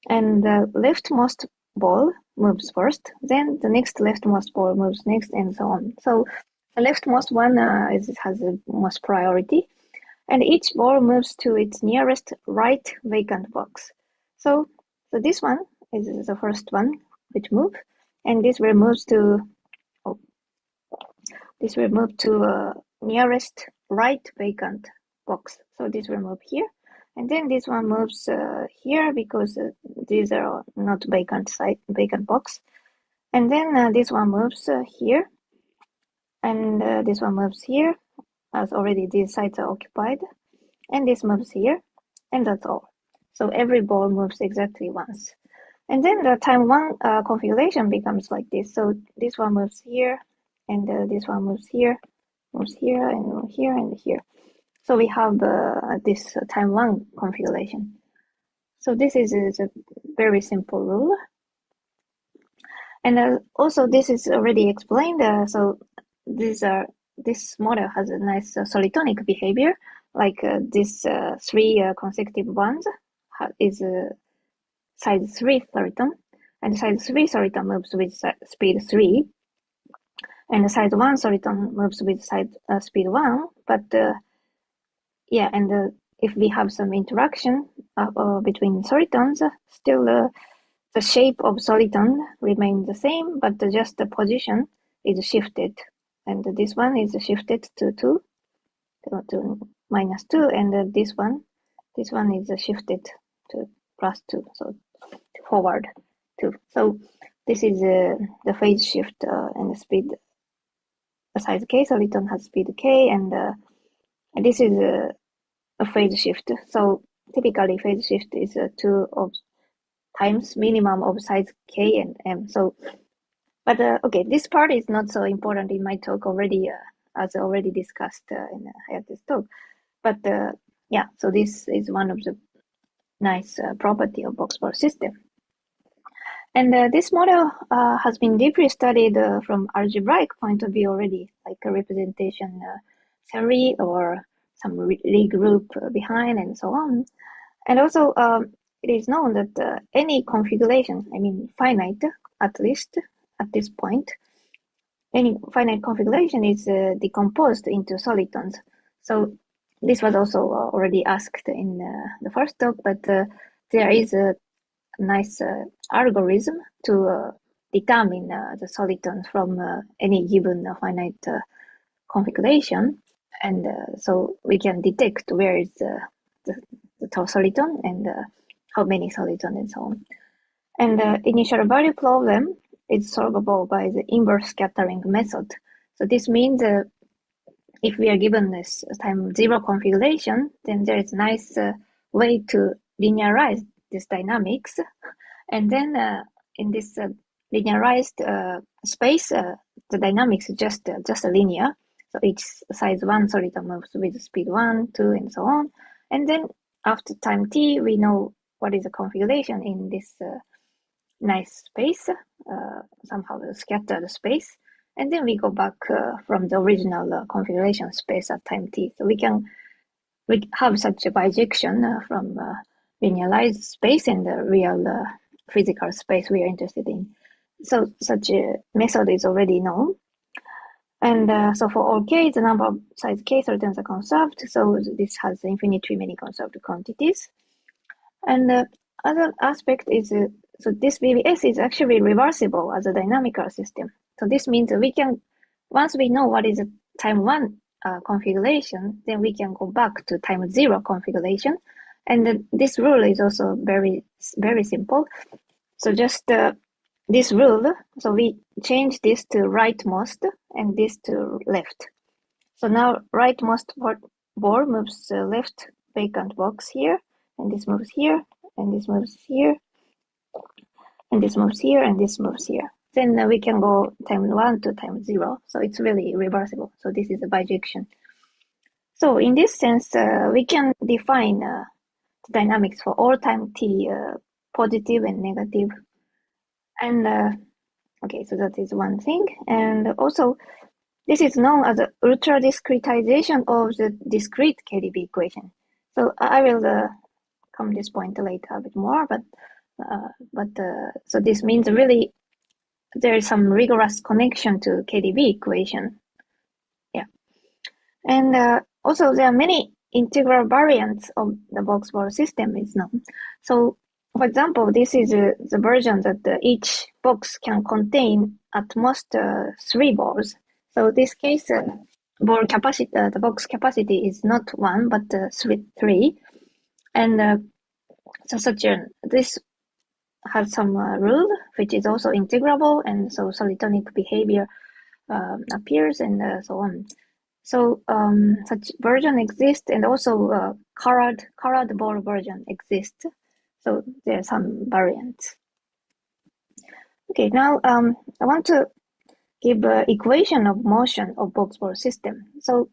and the leftmost ball moves first, then the next leftmost ball moves next, and so on. So the leftmost one has the most priority, and each ball moves to its nearest right vacant box. So this one is the first one which move, and this will move to nearest right vacant box. So this will move here, and then this one moves here because these are not vacant box, and then this one moves here, and this one moves here, as already these sides are occupied. And this moves here, and that's all. So every ball moves exactly once. And then the time one configuration becomes like this. So this one moves here, and this one moves here, and here, and here. So we have this time one configuration. So this is a very simple rule. And also this is already explained. So this model has a nice solitonic behavior. Like this 3 consecutive ones is size 3 soliton, and size 3 soliton moves with speed 3, and size 1 soliton moves with speed 1. But yeah, and if we have some interaction between solitons, still the shape of soliton remains the same, but just the position is shifted, and this one is shifted to 2. To -2, and this one is shifted to +2, so forward 2. So this is the phase shift and the speed size k. Soliton has speed k, and this is a phase shift. So typically phase shift is 2 of times minimum of size k and m. So, but okay, this part is not so important in my talk already, as already discussed in Hayate's talk. But yeah, so this is one of the nice property of box ball system. And this model has been deeply studied from algebraic point of view already, like a representation theory or some Lie group behind and so on. And also it is known that any configuration, I mean finite at least at this point, any finite configuration is decomposed into solitons. So this was also already asked in the first talk, but there is a nice algorithm to determine the solitons from any given finite configuration. And so we can detect where is the soliton and how many solitons and so on. And the initial value problem is solvable by the inverse scattering method. So this means if we are given this time 0 configuration, then there is a nice way to linearize this dynamics. And then in this linearized space, the dynamics is just a linear. So each size 1 soliton moves with speed 1, 2, and so on. And then after time t, we know what is the configuration in this nice space, somehow scattered space. And then we go back from the original configuration space at time t. So we have such a bijection from linearized space and the real physical space we are interested in. So such a method is already known. And so for all k, the number of size k returns are conserved. So this has infinitely many conserved quantities. And the other aspect is, so this BBS is actually reversible as a dynamical system. So this means that we can, once we know what is a time 1 configuration, then we can go back to time 0 configuration. And this rule is also very, very simple. So just this rule, so we change this to rightmost and this to left. So now rightmost ball moves left vacant box here, and this moves here, and this moves here, and this moves here, and this moves here. Then we can go time 1 to time 0. So it's really reversible. So this is a bijection. So in this sense, we can define the dynamics for all time t positive and negative. And okay, so that is one thing. And also, this is known as the ultra-discretization of the discrete KDB equation. So I will come this point later a bit more, but so this means really there is some rigorous connection to KDB equation. Yeah, and also there are many integral variants of the box-ball system is known. So, for example, this is the version that each box can contain at most 3 balls. So this case, ball capacity, the box capacity is not 1 but 3, and so this has some rule which is also integrable, and so solitonic behavior appears, and so on. So such version exists, and also colored ball version exists. So there are some variants. Okay, now I want to give equation of motion of box ball system. So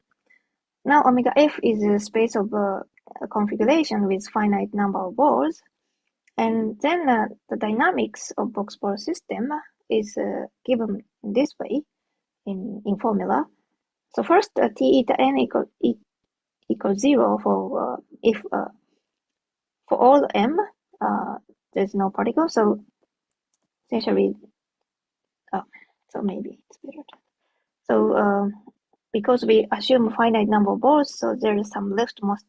now omega f is a space of a configuration with finite number of balls, and then the dynamics of box ball system is given in this way in formula. So first, t eta n equals 0 for if for all m there's no particle. So essentially, so maybe it's better. So because we assume finite number of balls, so there is some leftmost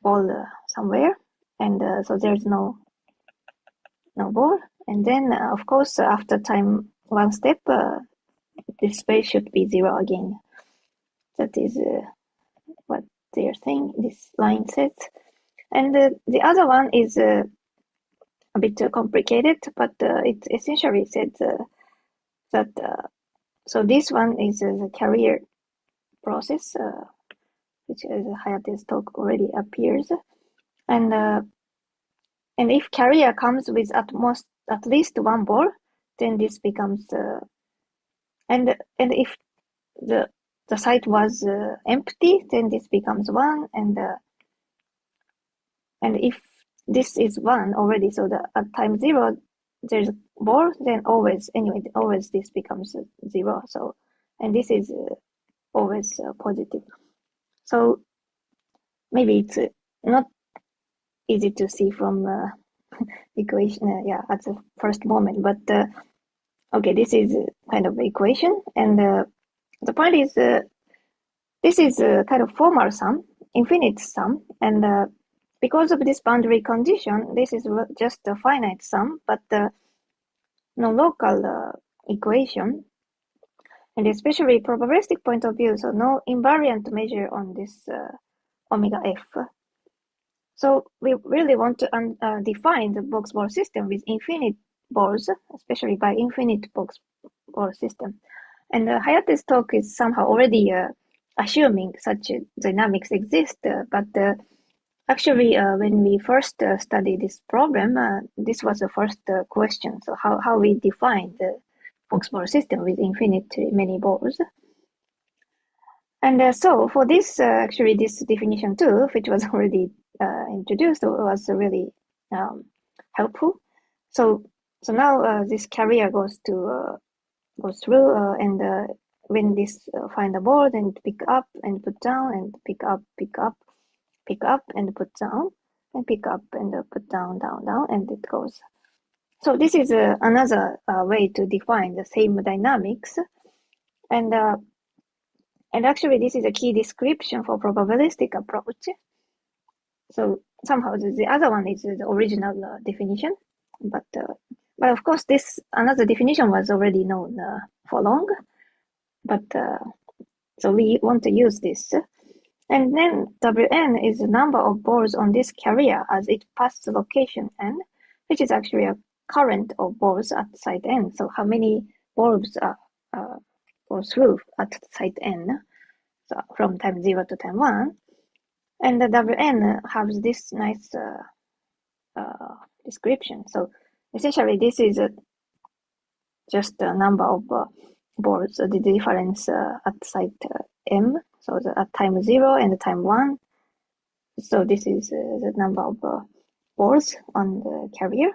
ball somewhere, and so there's no ball. And then of course after time 1 step, this space should be 0 again. That is what they're saying. This line says. And the other one is a bit complicated, but it essentially says that so this one is the carrier process, which as Hayate's talk already appears, and if carrier comes with at least 1 ball, then this becomes and if the site was empty, then this becomes 1, and if this is 1 already, so at time 0 there's a ball, then always this becomes 0. So, and this is always positive. So maybe it's not easy to see from equation, at the first moment, but okay, this is kind of equation, and the point is this is a kind of formal sum, infinite sum, and because of this boundary condition, this is just a finite sum, but no local equation, and especially probabilistic point of view, so no invariant measure on this omega f. So we really want to define the box ball system with infinite balls, especially by infinite box ball system. And Hayate's talk is somehow already assuming such dynamics exist, but actually when we first studied this problem, this was the first question. So how we define the box ball system with infinite many balls. And so for this, actually this definition too, which was already introduced, was really helpful. So now this carrier goes through, and when this find the ball, then pick up and put down, and pick up and put down, and pick up and put down, down, and it goes So this is another way to define the same dynamics. And actually, this is a key description for probabilistic approach. So somehow the other one is the original definition, but of course this another definition was already known for long. But so we want to use this, and then Wn is the number of balls on this carrier as it passes location n, which is actually a current of balls at site n. So how many bulbs go through at site n, so from time 0 to time 1. And the Wn has this nice description. So essentially, this is just the number of balls, the difference at site m, so at time 0 and time 1. So this is the number of balls on the carrier.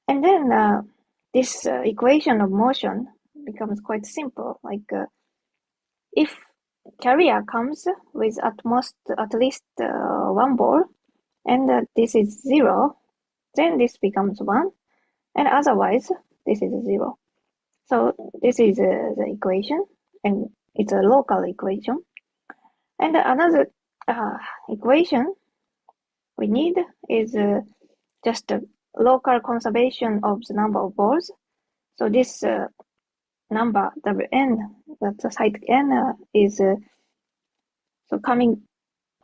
And then this equation of motion becomes quite simple. Like if carrier comes with at least one ball, and this is 0, then this becomes 1, and otherwise this is 0. So this is the equation, and it's a local equation. And another equation we need is just a local conservation of the number of balls. So this number Wn, that's site n, is so coming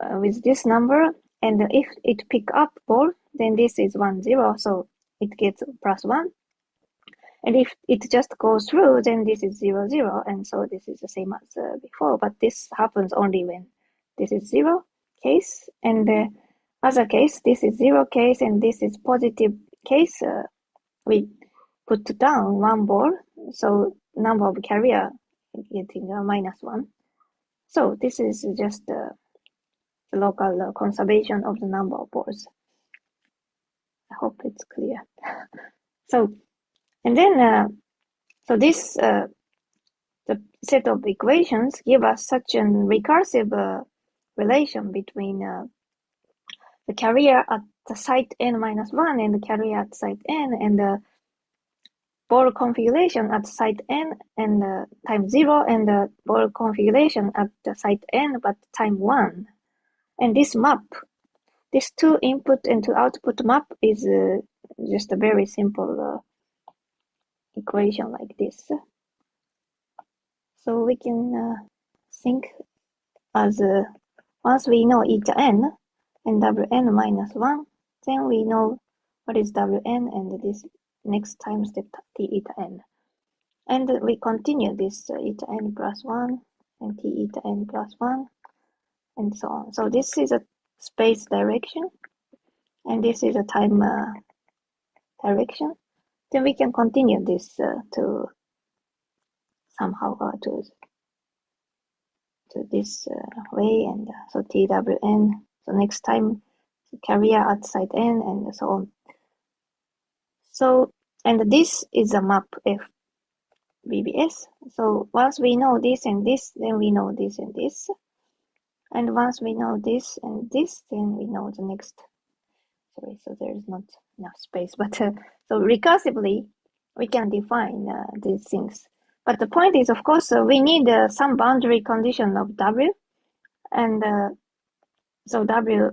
with this number, and if it pick up ball, then this is 1, 0, so it gets +1. And if it just goes through, then this is 0, 0, and so this is the same as before, but this happens only when this is 0 case, and the other case, this is 0 case, and this is positive case, we put down one ball, so number of carrier getting -1. So this is just the local conservation of the number of balls. I hope it's clear. So, and then, so this, the set of equations give us such a recursive relation between the carrier at the site n-1 and the carrier at site n, and the ball configuration at site n and time 0, and the ball configuration at the site n but time 1. And this map, this 2 input and 2 output map is just a very simple equation like this. So we can think as once we know eta n and Wn minus 1, then we know what is Wn and this next time step t eta n. And we continue this eta n plus 1 and t eta n plus 1 and so on. So this is a space direction, and this is a time direction. Then we can continue this to somehow to this way, and so TWN. So next time, carrier at site n, and so on. So, and this is a map FBBS. So once we know this and this, then we know this and this. And once we know this and this, then we know the next. Sorry, so there is not enough space, but so recursively, we can define these things. But the point is, of course, we need some boundary condition of W, and so W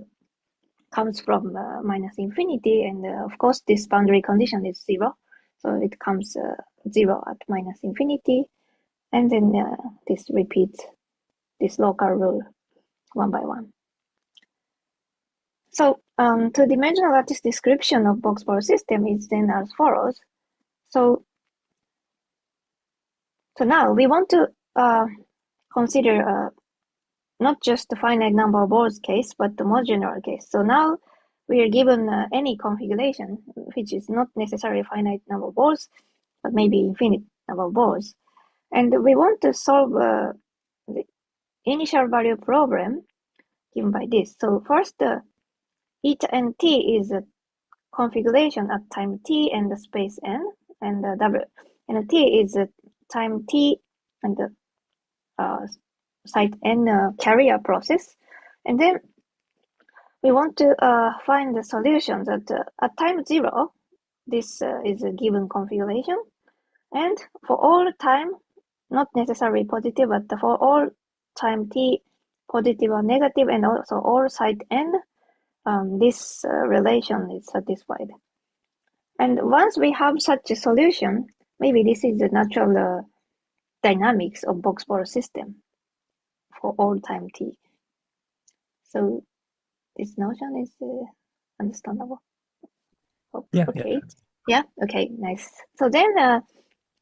comes from -infinity, and of course, this boundary condition is 0, so it comes 0 at -infinity, and then this repeats this local rule one by one. So two-dimensional lattice description of box ball system is then as follows. So now we want to consider not just the finite number of balls case, but the more general case. So now we are given any configuration, which is not necessarily finite number of balls, but maybe infinite number of balls. And we want to solve the initial value problem given by this. So first, eta n t is a configuration at time t and the space n, and W and t is a time t and the site n carrier process. And then we want to find the solution that at time 0, this is a given configuration. And for all time, not necessarily positive, but for all time t positive or negative, and also all site n, this relation is satisfied. And once we have such a solution, maybe this is the natural dynamics of box-ball system for all time t. So this notion is understandable. Oh, Yeah. okay. Yeah. Okay. Nice. So then,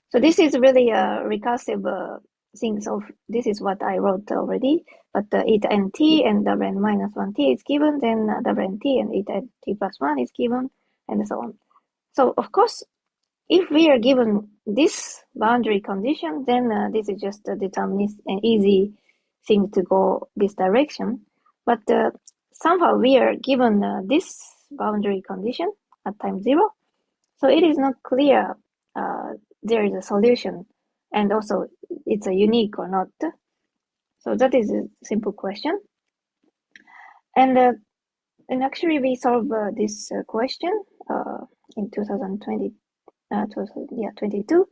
so this is really a recursive thing. So this is what I wrote already. But eta nt and wn minus 1t is given. Then wn t and eta t plus 1 is given, and so on. So of course, if we are given this boundary condition, then this is just a deterministic and easy thing to go this direction. But somehow we are given this boundary condition at time 0. So it is not clear there is a solution, and also it's a unique or not. So that is a simple question. And actually we solved this question in 2020. 22,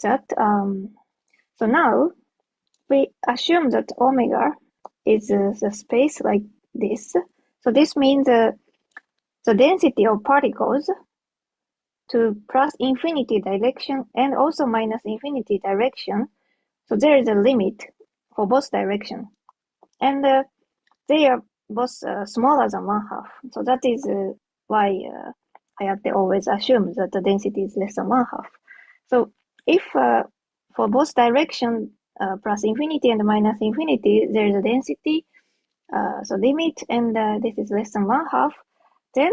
that so now we assume that omega is the space like this. So this means the density of particles to plus infinity direction and also minus infinity direction. So there is a limit for both directions, and they are both smaller than 1/2. So that is why Hayate always assumes that the density is less than 1/2. So if for both direction plus infinity and minus infinity, there is a density, so limit, and this is less than 1/2, then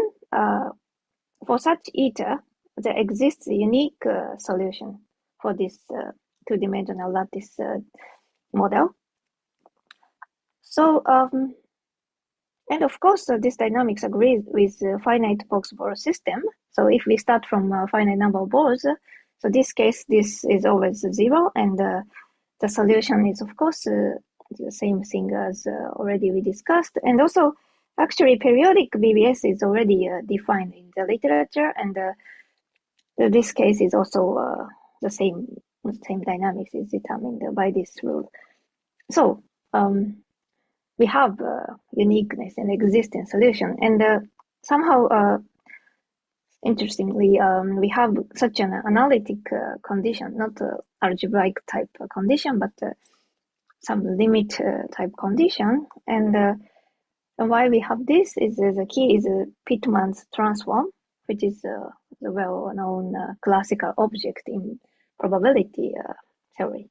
for such eta, there exists a unique solution for this two-dimensional lattice model. So, and of course, this dynamics agrees with finite box ball system. So if we start from a finite number of balls, so this case, this is always 0, and the solution is, of course, the same thing as already we discussed. And also, actually, periodic BBS is already defined in the literature, and this case is also the same dynamics is determined by this rule. So we have uniqueness and existing solution, and somehow interestingly, we have such an analytic condition, not algebraic type condition, but some limit type condition. And why we have this is the key is Pitman's transform, which is the well-known classical object in probability theory.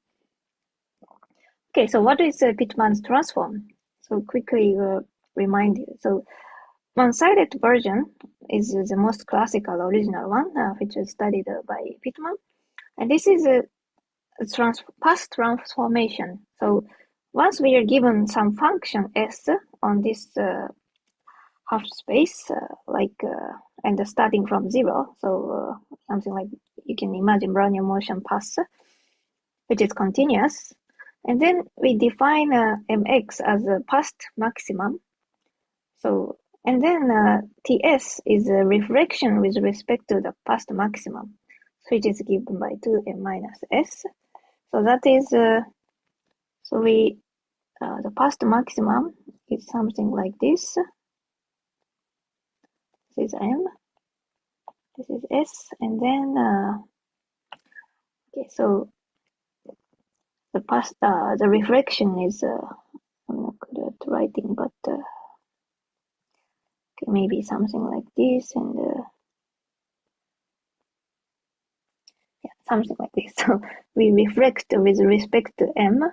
Okay, so what is Pitman's transform? So quickly remind you. So one-sided version is the most classical original one, which was studied by Pitman. And this is a past transformation. So once we are given some function s on this half space, and starting from 0, so something like you can imagine Brownian motion path, which is continuous. And then we define mx as a past maximum. So, and then Ts is a reflection with respect to the past maximum, which is given by 2m minus s. So that is, so we, the past maximum is something like this. This is m, this is s, and then, okay, so the past, the reflection is, I'm not good at writing, but okay, maybe something like this, and yeah, something like this. So we reflect with respect to m,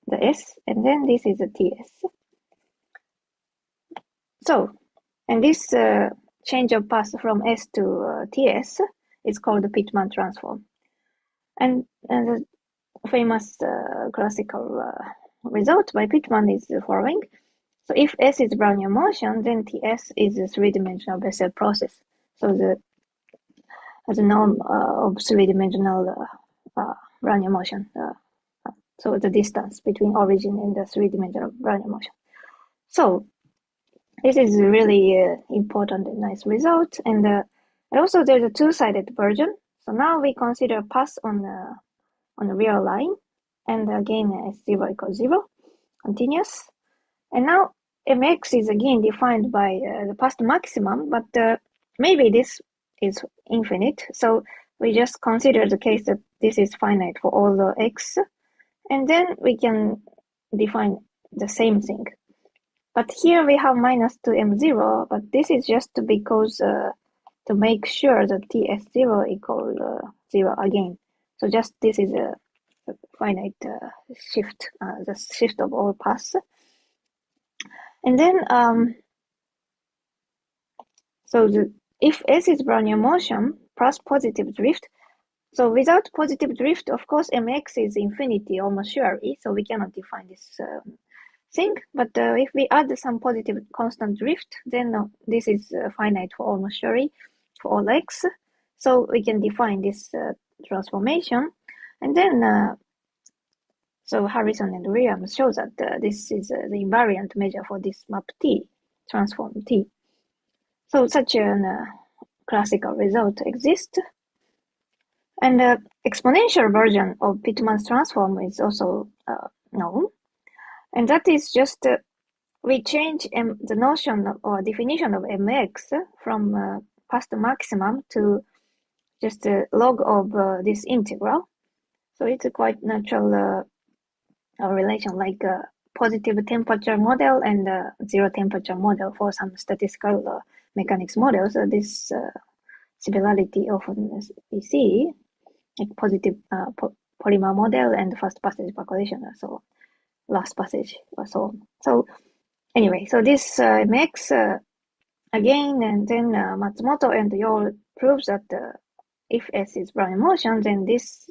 the s, and then this is a Ts. So, and this change of path from S to Ts is called the Pitman transform. And the famous classical result by Pitman is the following. So if S is Brownian motion, then Ts is a three-dimensional Bessel process. So the norm of three-dimensional Brownian motion. So the distance between origin and the three-dimensional Brownian motion. So this is really important and nice result. And And also there's a two-sided version. So now we consider pass on a real line, and again S0 equals 0, continuous. And now mx is again defined by the past maximum, but maybe this is infinite. So we just consider the case that this is finite for all the x, and then we can define the same thing. But here we have minus 2m0, but this is just because to make sure that ts0 equal 0 again. So just this is a finite shift, the shift of all paths. And then, so if S is Brownian motion plus positive drift, so without positive drift, of course, mx is infinity almost surely, so we cannot define this thing. But if we add some positive constant drift, then this is finite for almost surely for all x. So we can define this transformation. And then, so Harrison and Williams show that this is the invariant measure for this map T, transform T. So such a classical result exists. And the exponential version of Pitman's transform is also known. And that is just, we change the notion or definition of mx from past maximum to just a log of this integral. So it's a quite natural relation, like a positive temperature model and zero temperature model for some statistical mechanics models. This similarity often we see, like positive polymer model and first passage calculation, so last passage or so on. So anyway, so this makes again, and then Matsumoto and Yole proves that if S is Brownian motion, then this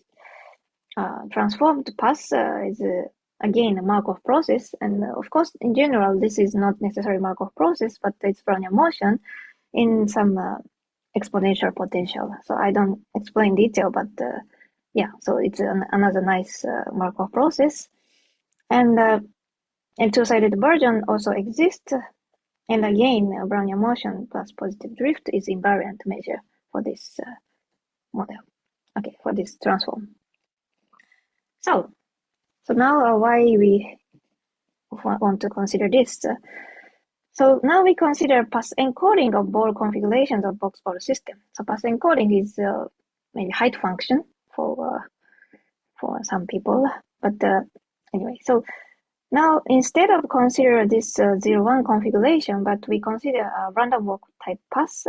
transformed path is again a Markov process. And of course, in general, this is not necessarily Markov process, but it's Brownian motion in some exponential potential. So I don't explain detail, but yeah, so it's another nice Markov process. And two-sided version also exists. And again, Brownian motion plus positive drift is invariant measure for this model. Okay, for this transform. So now why we want to consider this? So now we consider path encoding of ball configurations of box ball system. So path encoding is maybe height function for some people, but anyway. So now instead of consider this 0-1 configuration, but we consider a random walk type path,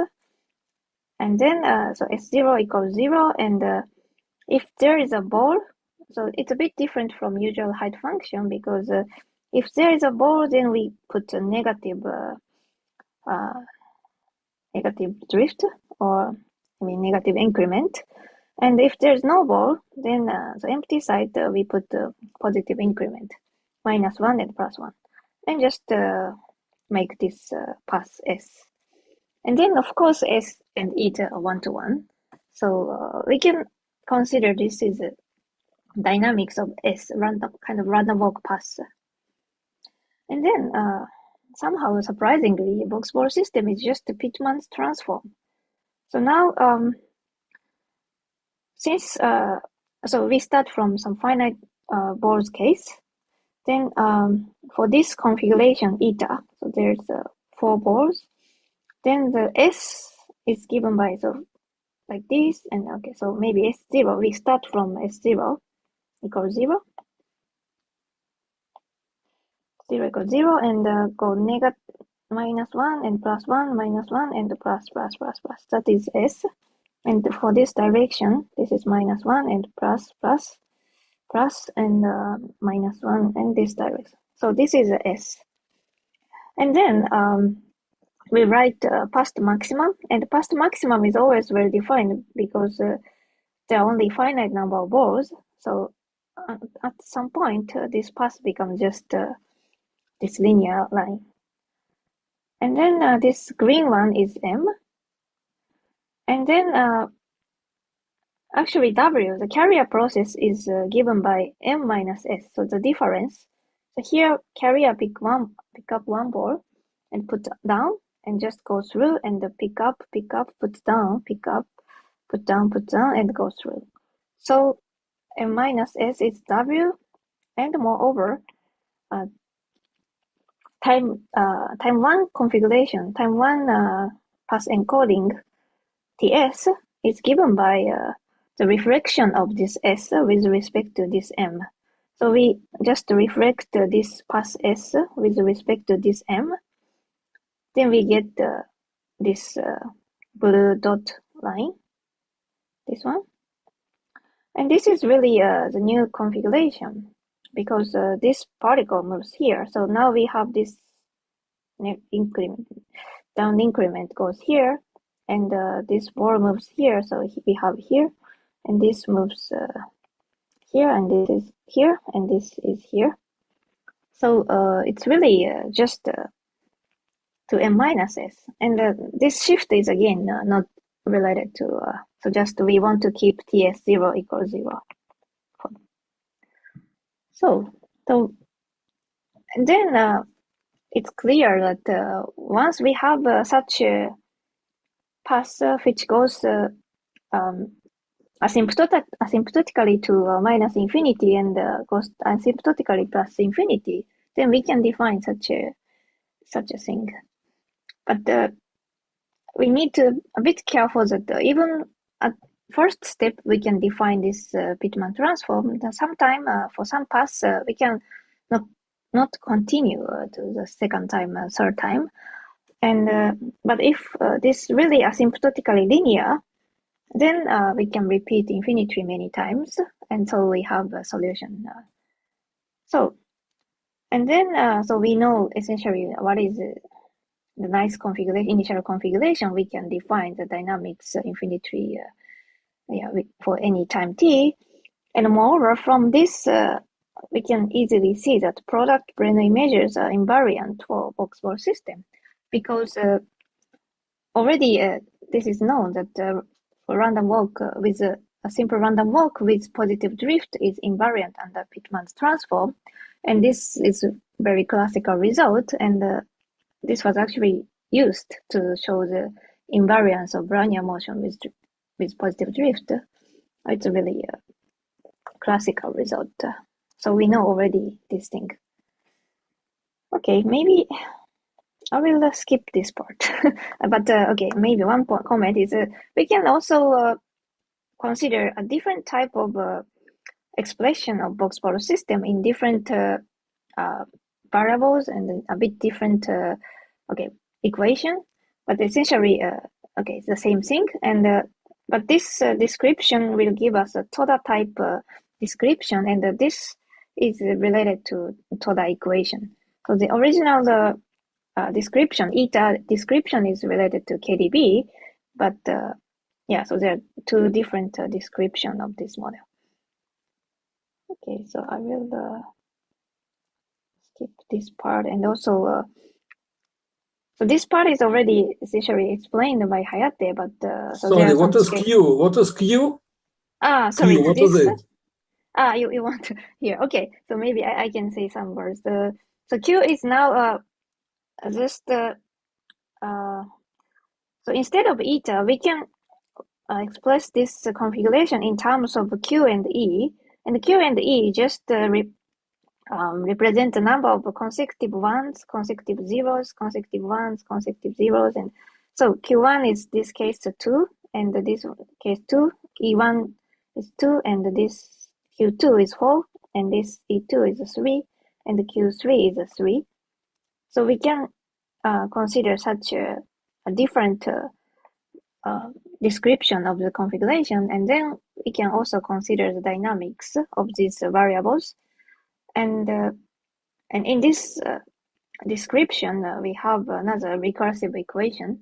and then so S0 equals 0, and if there is a ball, so it's a bit different from usual height function, because if there is a ball, then we put a negative drift, or negative increment. And if there's no ball, then the empty side we put positive increment, -1 and +1, and just make this path S. And then of course S and eta are 1-to-1. So we can consider this is a dynamics of S, random walk path. And then somehow surprisingly, box ball system is just a Pitman's transform. So now since so we start from some finite balls case, then for this configuration eta, so there's 4 balls, then the S is given by, so like this, and okay, so maybe S0, we start from S0 equals 0, 0 equals 0, and go negative -1 and +1, -1 and plus. That is S. And for this direction, this is -1 and plus, and -1 in this direction. So this is a S. And then we write past maximum, and past maximum is always well defined because there are only finite number of balls. So at some point, this path becomes just this linear line. And then this green one is M. And then actually W, the carrier process, is given by M minus S. So the difference. So here carrier pick up one ball and put down, and just go through and pick up, put down, pick up, put down, and go through. So m minus s is w, and moreover, time one configuration, time one path encoding ts is given by the reflection of this s with respect to this m. So we just reflect this path s with respect to this m. Then we get this blue dot line, this one. And this is really the new configuration because this particle moves here. So now we have this increment, down increment goes here, and this ball moves here. So we have here, and this moves here, and this is here, and this is here. So it's really just to m minus s. And this shift is again not related to, so just we want to keep ts0 equals 0. So and then it's clear that once we have such a path which goes asymptotically to minus infinity and goes asymptotically plus infinity, then we can define such a thing. But we need to be a bit careful that even at first step we can define this Pitman transform. Sometime for some paths we can not continue to the second time, third time. And but if this really asymptotically linear, then we can repeat infinity many times, and so we have a solution. So we know essentially what is the nice configuration, initial configuration. We can define the dynamics infinity for any time t, and moreover from this we can easily see that product Bernoulli measures are invariant for box-ball system, because already this is known that for random walk with a simple random walk with positive drift is invariant under Pitman's transform, and this is a very classical result, and this was actually used to show the invariance of Brownian motion with positive drift. It's a really classical result. So we know already this thing. Okay, maybe I will skip this part. But okay, maybe one comment is we can also consider a different type of expression of box-ball system in different variables and a bit different equation, but essentially it's the same thing. And but this description will give us a Toda type description, and this is related to Toda equation. So the original description, eta description, is related to KDB, but so there are two different description of this model. Okay, so I will skip this part, and also so this part is already essentially explained by Hayate, but sorry, what is Q? What is Q? Sorry, Q, what is it? You want to hear? Okay, so maybe I can say some words. So Q is now just so instead of eta, we can express this configuration in terms of Q and E, and Q and E just represent the number of consecutive ones, consecutive zeros, consecutive ones, consecutive zeros, and so Q1 is this case 2, and this case 2, E1 is 2, and this Q2 is 4, and this E2 is 3, and the Q3 is 3. So we can consider such a different description of the configuration, and then we can also consider the dynamics of these variables. And in this description, we have another recursive equation.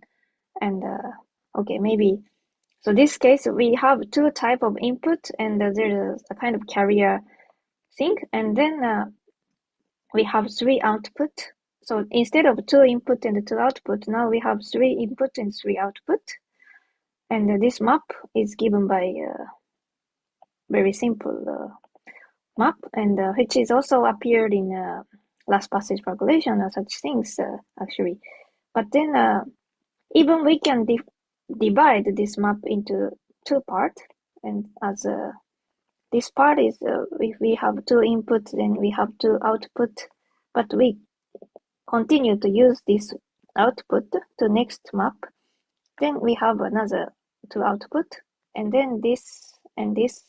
And maybe so this case we have two type of input, and there's a kind of carrier thing, and then we have 3 output. So instead of 2 input and 2 output, now we have 3 input and 3 output. And this map is given by very simple map, and which is also appeared in last passage calculation or such things actually. But then even we can divide this map into two parts, and as this part is if we have two inputs, then we have two output, but we continue to use this output to next map. Then we have another two output, and then this and this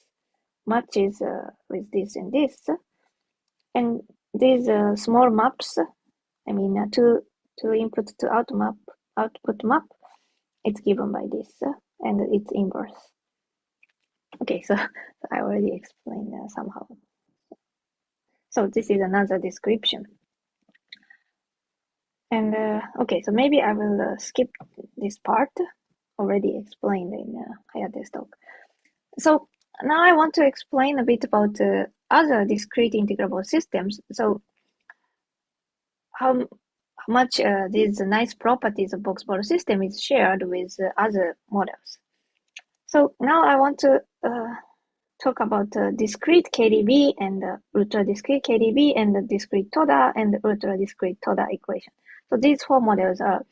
matches with this and this, and these small maps, I mean two input to output map, it's given by this, and it's inverse. Okay, so I already explained somehow. So this is another description. And okay, so maybe I will skip this part, already explained in Hayate's talk. So now I want to explain a bit about other discrete integrable systems. So how much these nice properties of box-model system is shared with other models. So now I want to talk about discrete KDB and ultra-discrete KDB and the discrete Toda and ultra-discrete Toda equation. So these four models are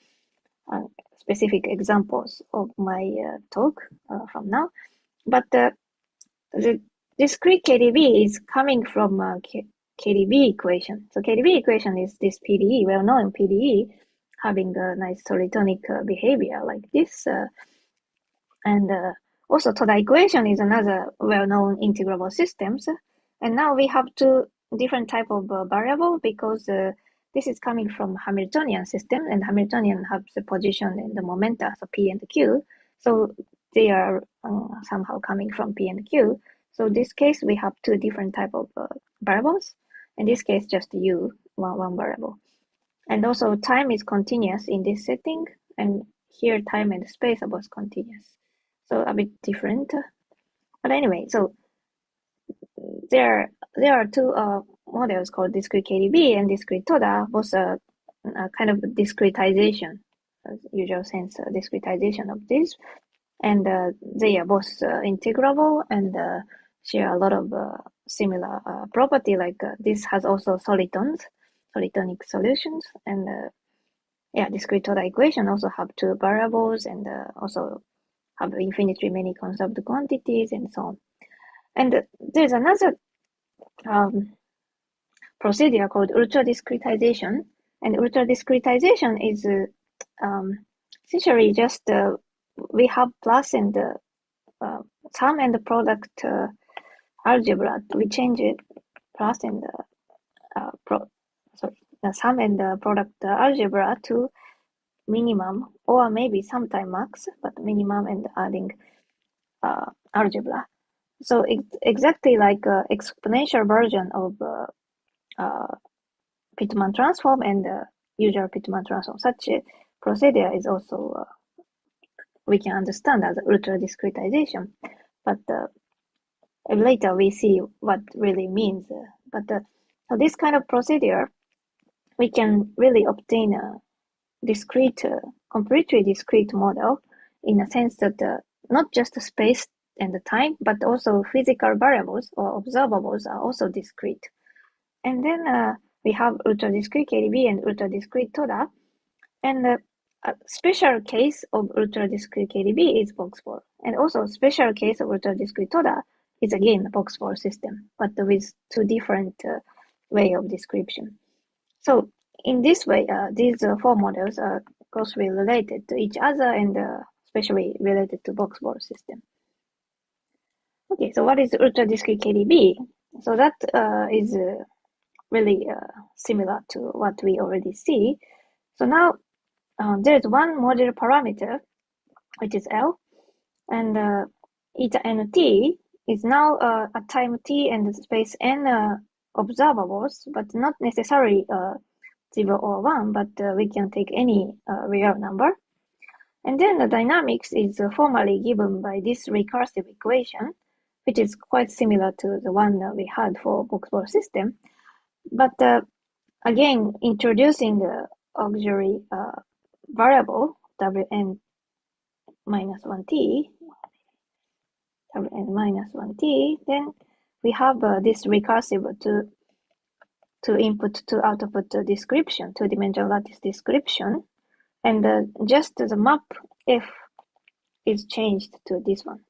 specific examples of my talk from now. But the discrete KDB is coming from KDB equation. So KDB equation is this PDE, well-known PDE, having a nice solitonic behavior like this. And also Toda equation is another well-known integrable systems. And now we have two different type of variable because this is coming from Hamiltonian system, and Hamiltonian has the position and the momenta, so P and Q. So they are somehow coming from P and Q. So in this case, we have two different type of variables. In this case, just U, one variable. And also time is continuous in this setting, and here time and space are both continuous. So a bit different. But anyway, so there are two models called discrete KDB and discrete Toda, both a kind of discretization, usual sense discretization of this. And they are both integrable and share a lot of similar property, like this has also solitons, solitonic solutions, and yeah, discrete Toda equation also have two variables and also have infinitely many conserved quantities and so on. And there's another procedure called ultra-discretization, and ultra-discretization is essentially just we have plus and sum and product algebra. We change it plus and the sum and the product algebra to minimum, or maybe sometime max, but minimum and adding algebra. So it's exactly like exponential version of Pitman transform and usual Pitman transform. Such a procedure is also we can understand as ultra-discretization, but later we see what really means. But so this kind of procedure, we can really obtain a discrete, completely discrete model in a sense that not just space and the time, but also physical variables or observables are also discrete. And then we have ultra-discrete KDB and ultra-discrete Toda. And a special case of ultra-discrete KDB is box-4. And also a special case of ultra-discrete Toda is again a box-4 system, but with two different way of description. So in this way, these four models are closely related to each other and especially related to box-4 system. Okay, so what is ultra-discrete KDB? So that is really similar to what we already see. So now there's one module parameter, which is L, and eta nt is now at time t and space n observables, but not necessarily 0 or 1, but we can take any real number. And then the dynamics is formally given by this recursive equation, which is quite similar to the one that we had for box-4 system. But again, introducing the auxiliary variable wn minus 1t, wn minus 1t, then we have this recursive to input to output description, two-dimensional lattice description. and just the map F is changed to this one.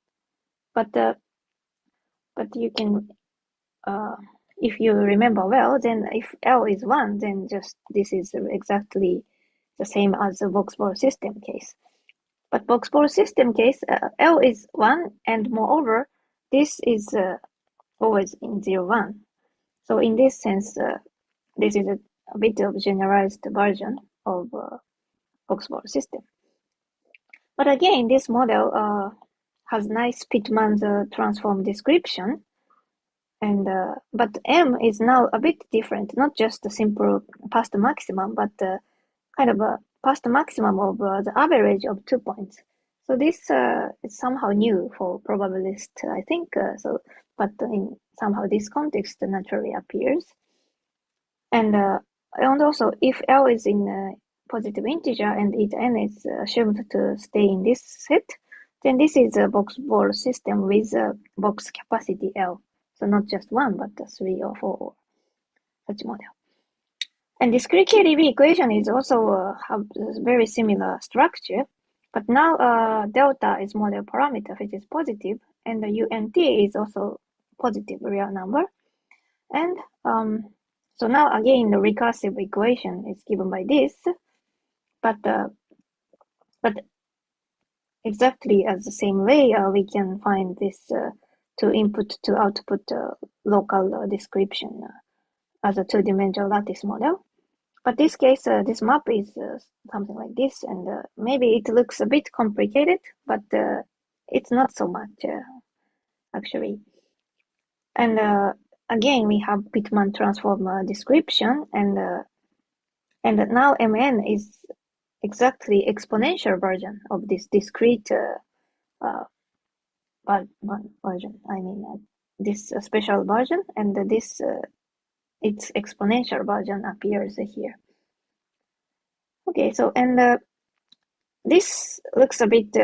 But you can, if you remember well, then if L is 1, then just this is exactly the same as the Voxball system case. But Voxball system case, L is 1, and moreover, this is always in 0, 1. So in this sense, this is a bit of generalized version of Voxball system. But again, this model has nice Pitman's transform description, and but M is now a bit different, not just a simple past maximum, but kind of a past maximum of the average of 2 points. So this is somehow new for probabilist, I think. But in somehow this context naturally appears. And also, if L is in a positive integer and it n is assumed to stay in this set, then this is a box ball system with a box capacity L. So not just 1, but 3 or 4 or such model. And discrete KDB equation is also have a very similar structure, but now delta is model parameter, which is positive, and the UNT is also positive real number. And so now again, the recursive equation is given by this, but exactly as the same way, we can find this to input to output local description as a two-dimensional lattice model. But this case, this map is something like this, and maybe it looks a bit complicated, but it's not so much actually. And again, we have Pitman transform description, and now Mn is exactly exponential version of this discrete version. I mean, this special version, and this its exponential version appears here. Okay, so and this looks a bit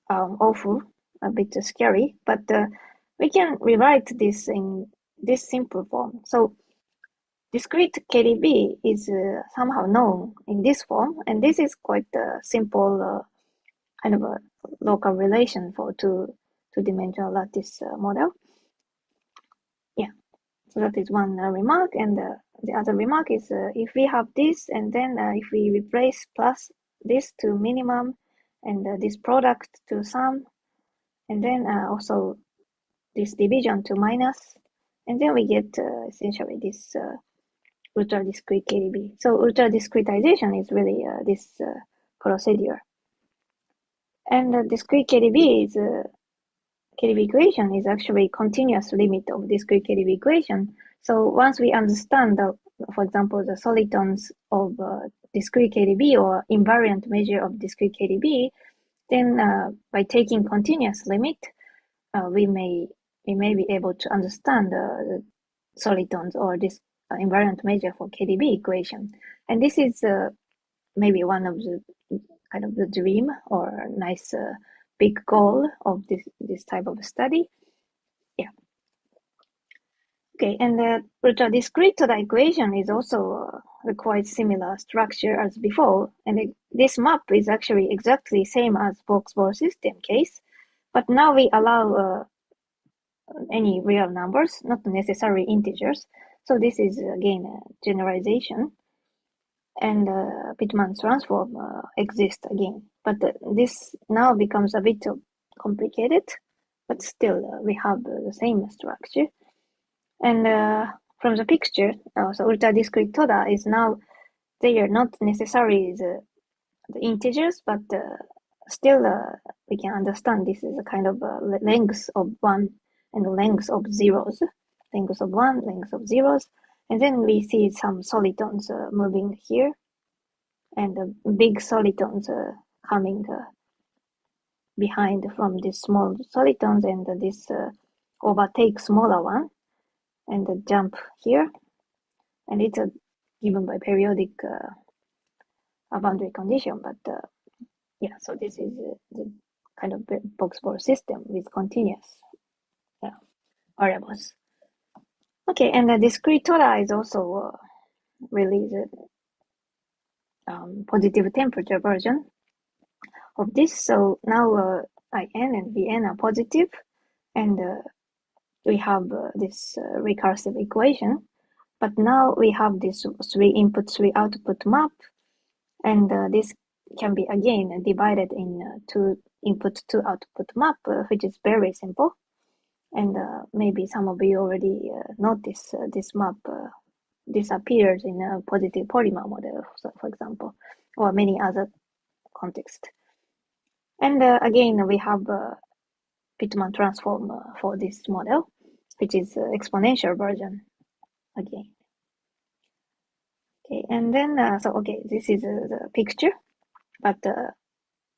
awful, a bit scary, but we can rewrite this in this simple form. So discrete KDB is somehow known in this form, and this is quite a simple kind of a local relation for two-dimensional lattice model. Yeah, so that is one remark, and the other remark is if we have this, and then if we replace plus this to minimum, and this product to sum, and then also this division to minus, and then we get essentially this ultra-discrete KDB. So ultra-discretization is really this procedure. And the discrete KDB is KDB equation is actually continuous limit of discrete KDB equation. So once we understand, for example, the solitons of discrete KDB or invariant measure of discrete KDB, then by taking continuous limit, we may be able to understand the solitons or this invariant measure for KDB equation. And this is maybe one of the kind of the dream or nice big goal of this type of study. Yeah. Okay, and the ultra-discrete equation is also a quite similar structure as before, and this map is actually exactly same as Voxball system case, but now we allow any real numbers, not necessarily integers. So this is again a generalization, and Pitman's transform exists again. But this now becomes a bit complicated, but still we have the same structure. And from the picture, so ultra-discrete Toda is now, they are not necessarily the integers, but still we can understand this is a kind of length of 1 and length of zeros, length of 1, length of zeros, and then we see some solitons moving here, and big solitons coming behind from this small solitons, and this overtake smaller one, and jump here, and it's given by periodic boundary condition, but yeah, so this is the kind of Voxball system with continuous variables. Okay, and the discrete Toda is also really positive temperature version of this. So now IN and VN are positive, and we have this recursive equation. But now we have this 3 input, 3 output map, and this can be again divided in 2 input, 2 output map, which is very simple. And maybe some of you already notice this map. This appears in a positive polymer model, for example, or many other contexts. And again, we have Pitman transform for this model, which is exponential version again. Okay, and then this is the picture, but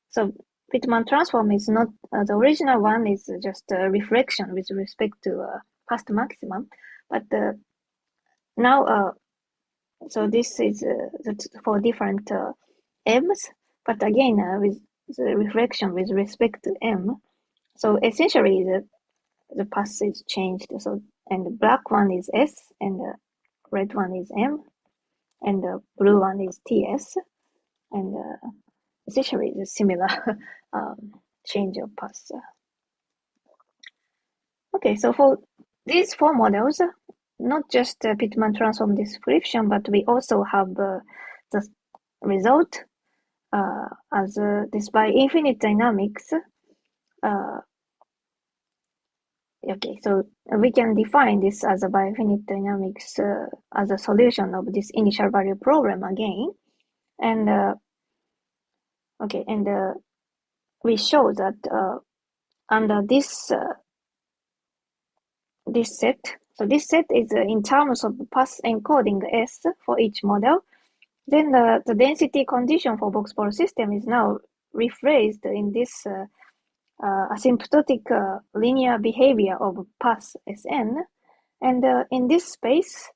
so Pitman transform is not the original one is just a reflection with respect to past maximum, but now so this is for different m's, but again with the reflection with respect to m. So essentially the path is changed. So and the black one is s, and the red one is m, and the blue one is ts, and essentially it's similar change of path. Okay, so for these 4 models, not just Pitman transform description, but we also have the result as this by infinite dynamics. Okay, so we can define this as a by infinite dynamics as a solution of this initial value problem again. And okay, and we show that under this this set, so this set is in terms of path encoding S for each model. Then the density condition for box-ball system is now rephrased in this asymptotic linear behavior of path Sn. And in this space,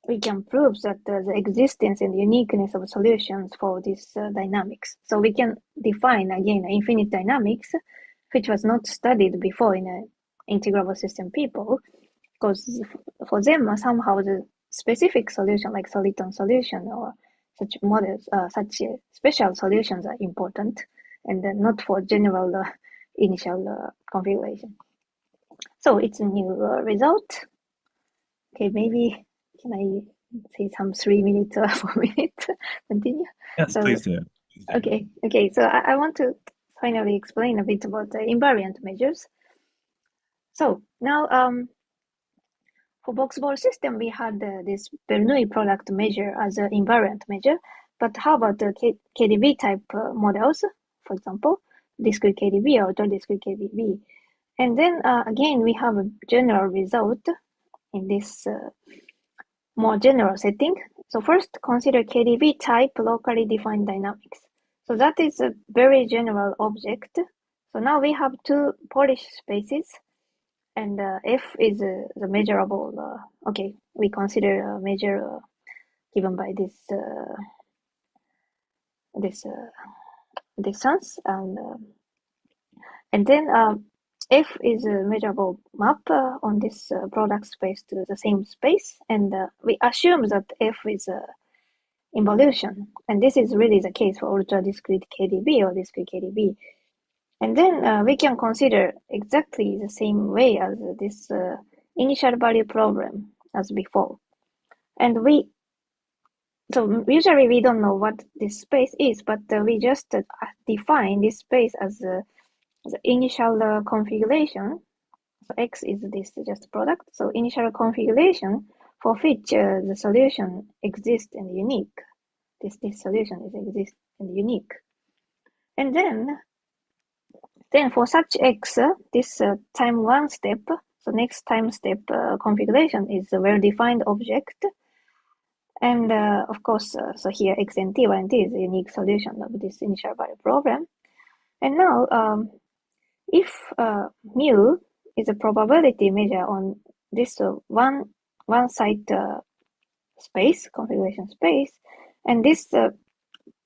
we can prove that the existence and uniqueness of solutions for this dynamics. So we can define again infinite dynamics, which was not studied before in integrable system people, because for them somehow the specific solution like soliton solution or such models, such special solutions are important, and not for general initial configuration. So it's a new result. Okay, maybe can I say some 3 minutes or 4 minutes? Continue. Yes, So, please do. Okay. So I want to finally explain a bit about the invariant measures. So now for box-ball system, we had this Bernoulli product measure as an invariant measure. But how about the KDB type models, for example, discrete KDB or discrete KDB? And then again, we have a general result in this more general setting. So first, consider KDB type locally defined dynamics. So that is a very general object. So now we have 2 Polish spaces, and F is the measurable. Okay, we consider a measure given by this distance, and then F is a measurable map on this product space to the same space, and we assume that F is involution, and this is really the case for ultra discrete KDB or discrete KDB. And then we can consider exactly the same way as this initial value problem as before. And so usually we don't know what this space is, but we just define this space as the initial configuration. So X is this just product. So initial configuration for which the solution exists and unique. This solution is exist and unique. And then for such X, this time 1 step, so next time step configuration is a well-defined object. And of course, so here X and T, Y and T is a unique solution of this initial value problem. And now, if mu is a probability measure on this one site space, configuration space, and this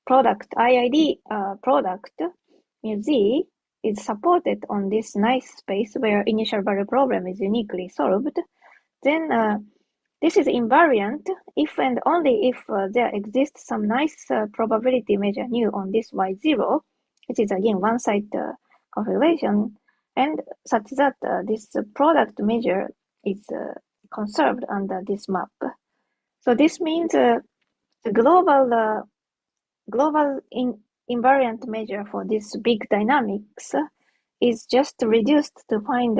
product, IID product, mu z, is supported on this nice space where initial value problem is uniquely solved, then this is invariant if and only if there exists some nice probability measure nu on this y0, which is again one-side configuration, and such that this product measure is conserved under this map. So this means the global invariant measure for this big dynamics is just reduced to find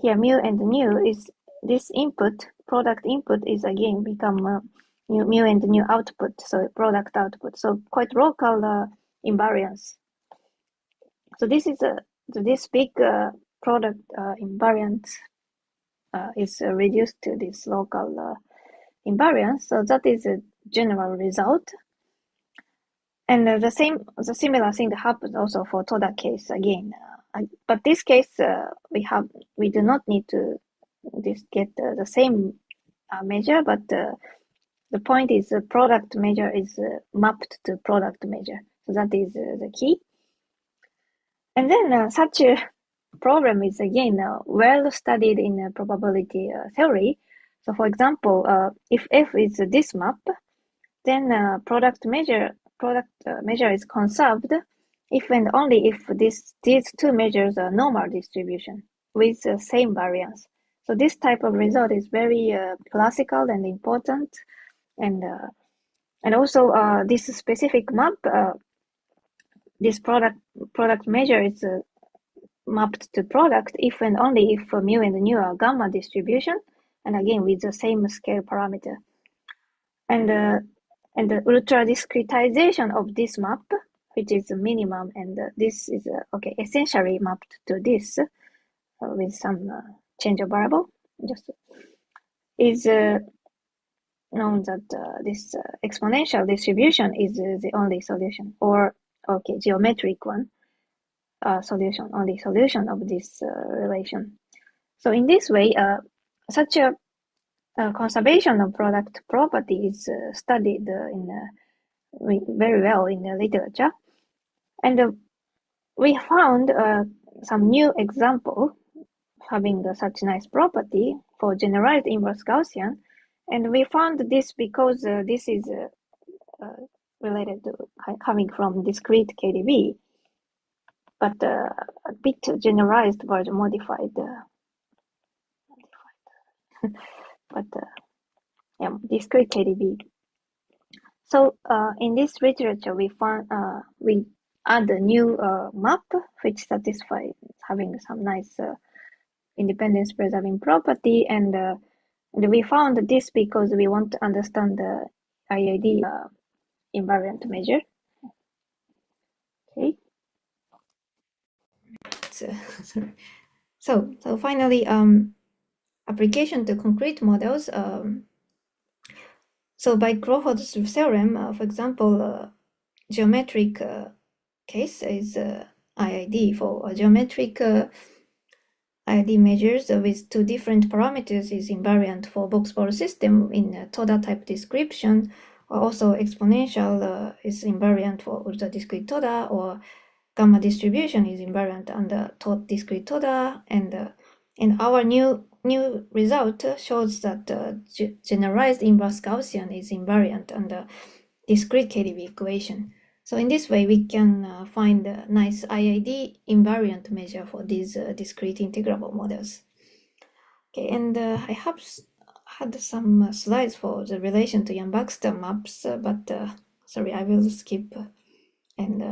here mu and nu is this input, product input is again become mu and nu output, so product output. So quite local invariance. So this is this big product invariance is reduced to this local invariance. So that is a general result. And the similar thing happens also for Toda case again. But this case we do not need to get the same measure, but the point is the product measure is mapped to product measure. So that is the key. And then such a problem is again well studied in probability theory. So for example, if F is this map, then product measure is conserved if and only if these two measures are normal distribution with the same variance. So this type of result is very classical and important, and also this specific map, this product measure is mapped to product if and only if mu and nu are gamma distribution, and again with the same scale parameter. And the ultra discretization of this map, which is the minimum, and this is essentially mapped to this with some change of variable, just is known that this exponential distribution is the only solution, or geometric one only solution of this relation. So in this way, such a conservation of product property is studied very well in the literature, and we found some new example having such nice property for generalized inverse Gaussian, and we found this because this is related to coming from discrete KDB, but a bit generalized version modified, but discrete KDB. So in this literature, we found we add a new map which satisfies having some nice independence preserving property, and we found this because we want to understand the IID invariant measure. Okay. So finally, application to concrete models. So by Crawford's theorem, for example, geometric case is IID for a geometric IID measures with two different parameters is invariant for box-ball system in Toda type description, or also exponential is invariant for ultra discrete Toda, or gamma distribution is invariant under discrete Toda, and our new result shows that generalized inverse Gaussian is invariant under discrete KDB equation. So in this way, we can find a nice IID invariant measure for these discrete integrable models. Okay, and I have had some slides for the relation to Yang-Baxter maps, but sorry, I will skip and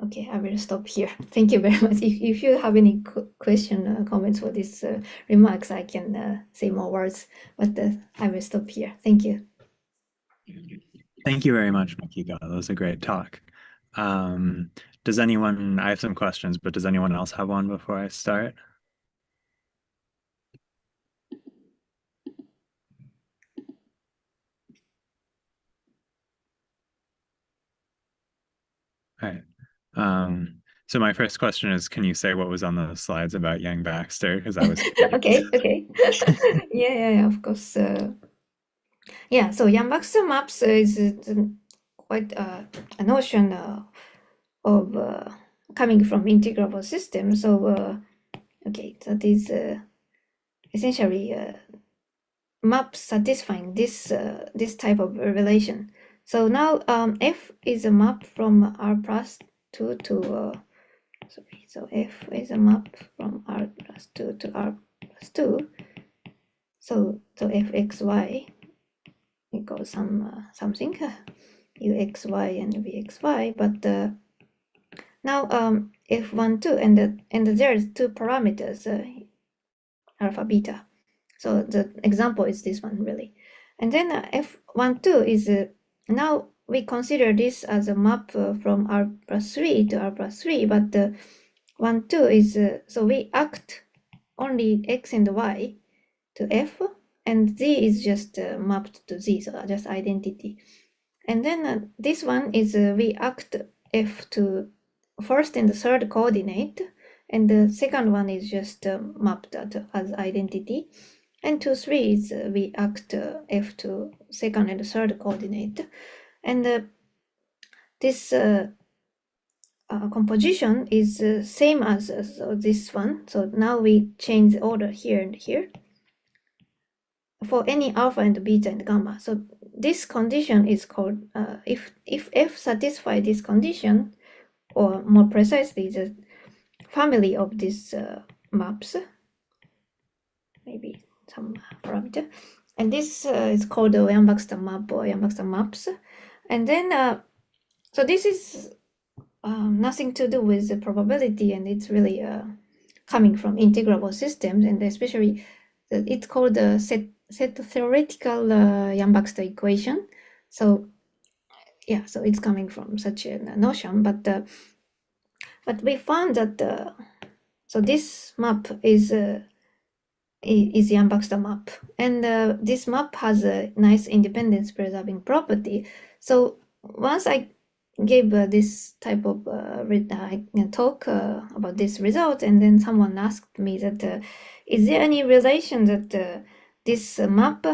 okay, I will stop here. Thank you very much. If you have any question, comments for these remarks, I can say more words, but I will stop here. Thank you. Thank you very much, Makiko. That was a great talk. Does anyone, I have some questions, but does anyone else have one before I start? All right. So my first question is, can you say what was on the slides about Yang-Baxter? Because I was okay. yeah, of course. Yeah, so Yang-Baxter maps is quite a notion of coming from integrable systems. So okay, that is essentially map satisfying this this type of relation. So now F is a map from R plus 2 to sorry. So F is a map from R plus 2 to R plus 2. So Fxy equals something uxy and vxy, but now F1 2 and there's two parameters alpha beta. So the example is this one really, and then F1 2 is now we consider this as a map from R plus 3 to R plus 3, but 1 2 is so we act only x and y to F, and Z is just mapped to Z, so just identity. And then this one is we act F to first and the third coordinate, and the second one is just mapped as identity. And 2 3 is we act F to second and third coordinate. And this composition is same as this one. So now we change the order here and here for any alpha and beta and gamma. So this condition is called, if F satisfies this condition, or more precisely, the family of these maps, maybe some parameter, and this is called the Yang-Baxter map or Yang-Baxter maps. And then, so this is nothing to do with the probability, and it's really coming from integrable systems, and especially it's called the set theoretical Yang-Baxter equation. So yeah, so it's coming from such a notion, but we found that so this map is Yang-Baxter map, and this map has a nice independence preserving property. So once I gave this type of talk about this result, and then someone asked me that is there any relation that this map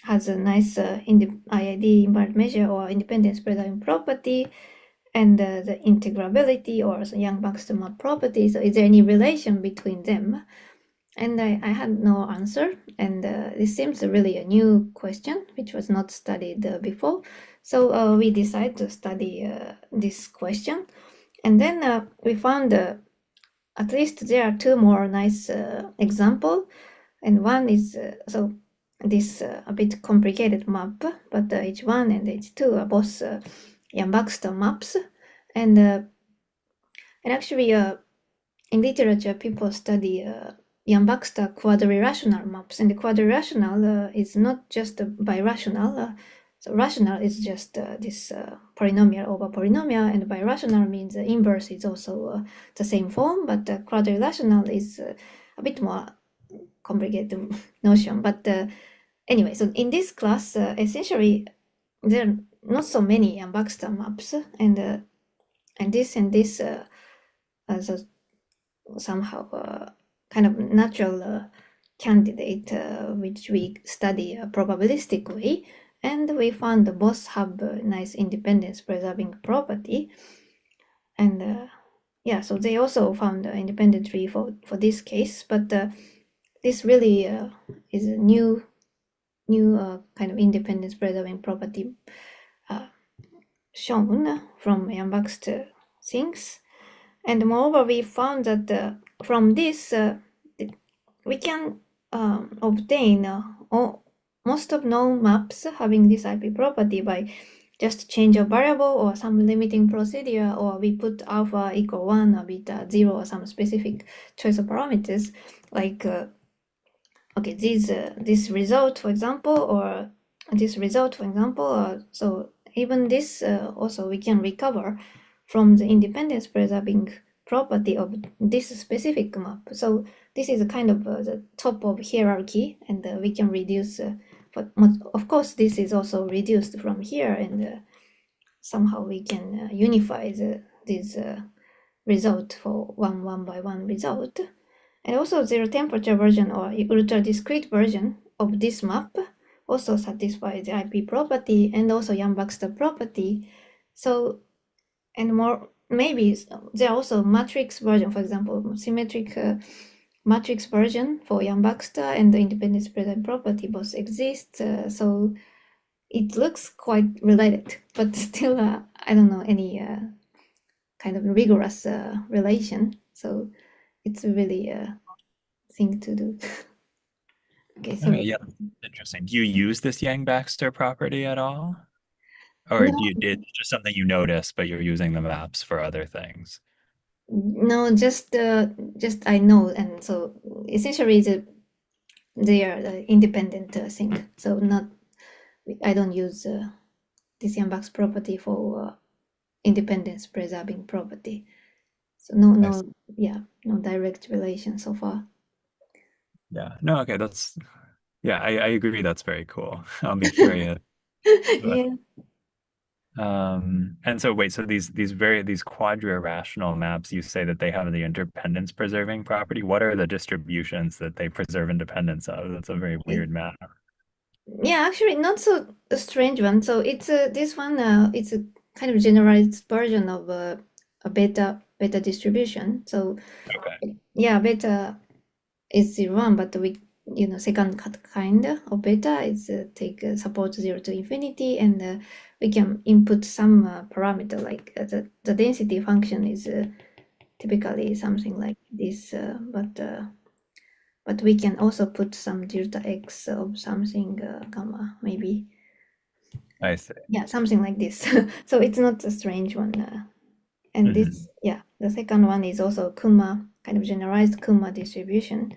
has a nice IID invariant measure or independence preserving property, and the integrability or Yang-Baxter map property? So is there any relation between them? And I had no answer, and this seems really a new question which was not studied before. So we decided to study this question, and then we found at least there are two more nice examples, and one is so this a bit complicated map, but H1 and H2 are both Yang-Baxter maps, and actually in literature people study Yang-Baxter quadrirational maps, and the quadrirational is not just birational. So rational is just this polynomial over polynomial, and birational means the inverse is also the same form, but quadrirational is a bit more complicated notion. But anyway, so in this class, essentially there are not so many Yang-Baxter maps, and this so somehow kind of natural candidate which we study a probabilistic way, and we found both have a nice independence preserving property, and yeah, so they also found an independent tree for this case, but this really is a new kind of independence preserving property shown from Yang-Baxter things. And moreover, we found that from this we can obtain most of known maps having this IP property by just change a variable or some limiting procedure, or we put alpha equal 1 or beta 0 or some specific choice of parameters, like okay, this result, for example, or this result, for example. So even this also we can recover from the independence preserving property of this specific map. So this is a kind of the top of hierarchy, and we can reduce, but of course this is also reduced from here, and somehow we can unify this result for one by one result. And also zero temperature version or ultra discrete version of this map also satisfies the IP property and also Yang-Baxter property. So, and more, maybe there are also matrix version, for example, symmetric matrix version for Yang-Baxter and the independence preserving property both exist. So it looks quite related, but still, I don't know any kind of rigorous relation. So it's really a thing to do. Okay, so Okay, yeah, interesting. Do you use this Yang-Baxter property at all? Or no, it's just something you notice, but you're using the maps for other things? no, just I know, and so essentially they are independent thing. So not I don't use this Yang-Baxter property for independence preserving property. So no, yeah, no direct relation so far. Yeah, no, okay, I agree, that's very cool. I'll be curious. Yeah. And so wait, so these quadri-rational maps, you say that they have the independence preserving property. What are the distributions that they preserve independence of? That's a very weird map. Yeah, actually not so a strange one. So it's this one it's a kind of generalized version of a beta distribution. So Okay. yeah, beta is 0, 1, but second kind of beta is take support 0 to infinity, and we can input some parameter like the density function is typically something like this, but we can also put some delta x of something gamma maybe. I see. Yeah, something like this. So it's not a strange one. And this, the second one is also Kuma, kind of generalized Kuma distribution.